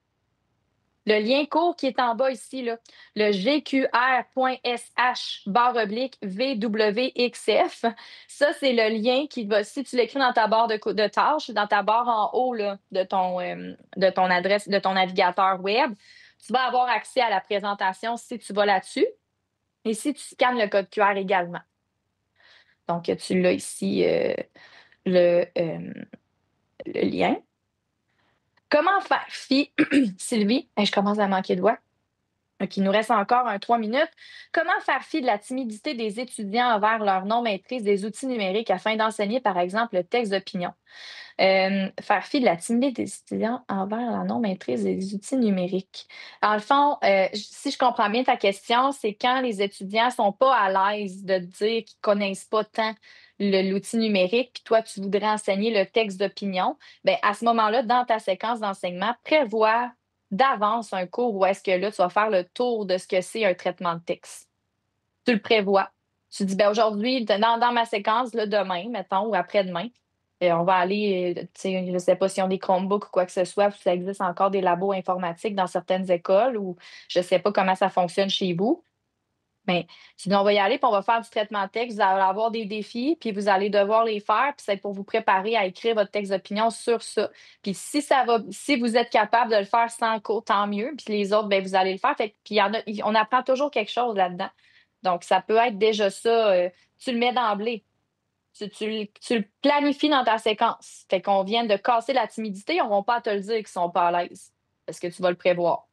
Le lien court qui est en bas ici, là, le gqr.sh/VWXF, ça, c'est le lien qui va, si tu l'écris dans ta barre de tâches, dans ta barre en haut là, de ton adresse, de ton navigateur web, tu vas avoir accès à la présentation si tu vas là-dessus et si tu scannes le code QR également. Donc, tu l'as ici, le, euh, le lien. Comment faire, Sylvie? Je commence à manquer de voix. Donc, il nous reste encore 3 minutes. Comment faire fi de la timidité des étudiants envers leur non-maîtrise des outils numériques afin d'enseigner, par exemple, le texte d'opinion? Faire fi de la timidité des étudiants envers la non-maîtrise des outils numériques. Dans le fond, si je comprends bien ta question, c'est quand les étudiants sont pas à l'aise de dire qu'ils connaissent pas tant l'outil numérique, puis toi, tu voudrais enseigner le texte d'opinion, bien, à ce moment-là, dans ta séquence d'enseignement, prévois d'avance un cours où est-ce que là, tu vas faire le tour de ce que c'est un traitement de texte. Tu le prévois. Tu dis, ben aujourd'hui, dans ma séquence, là, demain, mettons, ou après-demain, on va aller, tu sais, je ne sais pas si on des Chromebooks ou quoi que ce soit, si ça existe encore des labos informatiques dans certaines écoles ou je ne sais pas comment ça fonctionne chez vous. Mais tu dis, on va y aller, puis on va faire du traitement de texte. Vous allez avoir des défis, puis vous allez devoir les faire, puis c'est pour vous préparer à écrire votre texte d'opinion sur ça. Puis si ça va, si vous êtes capable de le faire sans cours, tant mieux. Puis les autres, ben, vous allez le faire. Fait, puis on apprend toujours quelque chose là-dedans. Donc, ça peut être déjà ça. Tu le mets d'emblée. Tu le planifies dans ta séquence. Fait qu'on vient de casser la timidité, ils n'auront pas à te le dire qu'ils sont pas à l'aise. Parce que tu vas le prévoir.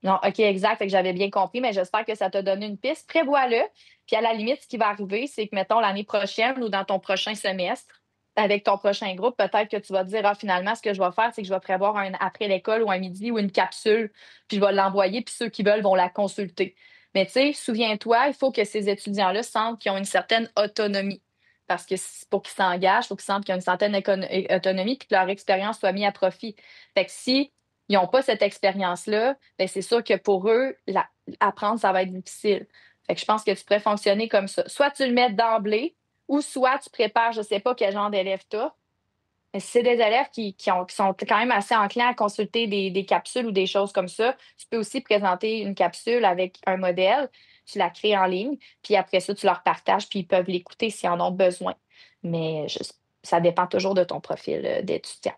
Non, OK, exact. Fait que j'avais bien compris, mais j'espère que ça t'a donné une piste. Prévois-le. Puis à la limite, ce qui va arriver, c'est que, mettons, l'année prochaine ou dans ton prochain semestre, avec ton prochain groupe, peut-être que tu vas te dire, ah, finalement, ce que je vais faire, c'est que je vais prévoir un après l'école ou un midi ou une capsule, puis je vais l'envoyer, puis ceux qui veulent vont la consulter. Mais tu sais, souviens-toi, il faut que ces étudiants-là sentent qu'ils ont une certaine autonomie. Parce que pour qu'ils s'engagent, il faut qu'ils sentent qu'ils ont une certaine autonomie, puis que leur expérience soit mise à profit. Fait que si ils n'ont pas cette expérience-là, ben c'est sûr que pour eux, apprendre, ça va être difficile. Fait que je pense que tu pourrais fonctionner comme ça. Soit tu le mets d'emblée, ou soit tu prépares, je ne sais pas quel genre d'élève tu as. Mais si c'est des élèves qui sont quand même assez enclins à consulter des capsules ou des choses comme ça, tu peux aussi présenter une capsule avec un modèle, tu la crées en ligne, puis après ça, tu leur partages, puis ils peuvent l'écouter s'ils en ont besoin. Mais ça dépend toujours de ton profil d'étudiant.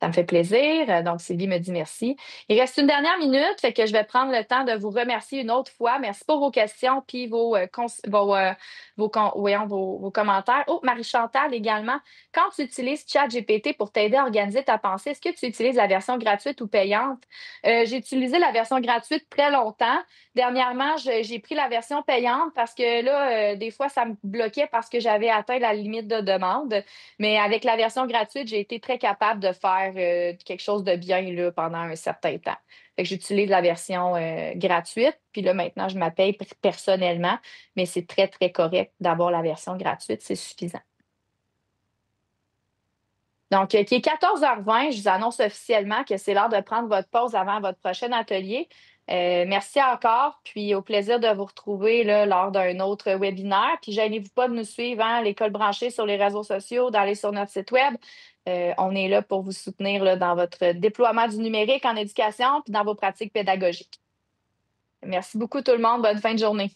Ça me fait plaisir. Donc, Sylvie me dit merci. Il reste une dernière minute, fait que je vais prendre le temps de vous remercier une autre fois. Merci pour vos questions puis vos commentaires. Oh, Marie-Chantal également. Quand tu utilises ChatGPT pour t'aider à organiser ta pensée, est-ce que tu utilises la version gratuite ou payante? J'ai utilisé la version gratuite très longtemps. Dernièrement, j'ai pris la version payante parce que là, des fois, ça me bloquait parce que j'avais atteint la limite de demande. Mais avec la version gratuite, j'ai été très capable de faire quelque chose de bien là, pendant un certain temps. Fait que j'utilise la version gratuite, puis là maintenant, je m'appelle personnellement, mais c'est très, très correct d'avoir la version gratuite, c'est suffisant. Donc, qui est 14h20, je vous annonce officiellement que c'est l'heure de prendre votre pause avant votre prochain atelier. Merci encore, puis au plaisir de vous retrouver là, lors d'un autre webinaire. Puis, gênez-vous pas de nous suivre, hein, l'École branchée sur les réseaux sociaux, d'aller sur notre site web. On est là pour vous soutenir là, dans votre déploiement du numérique en éducation puis dans vos pratiques pédagogiques. Merci beaucoup tout le monde. Bonne fin de journée.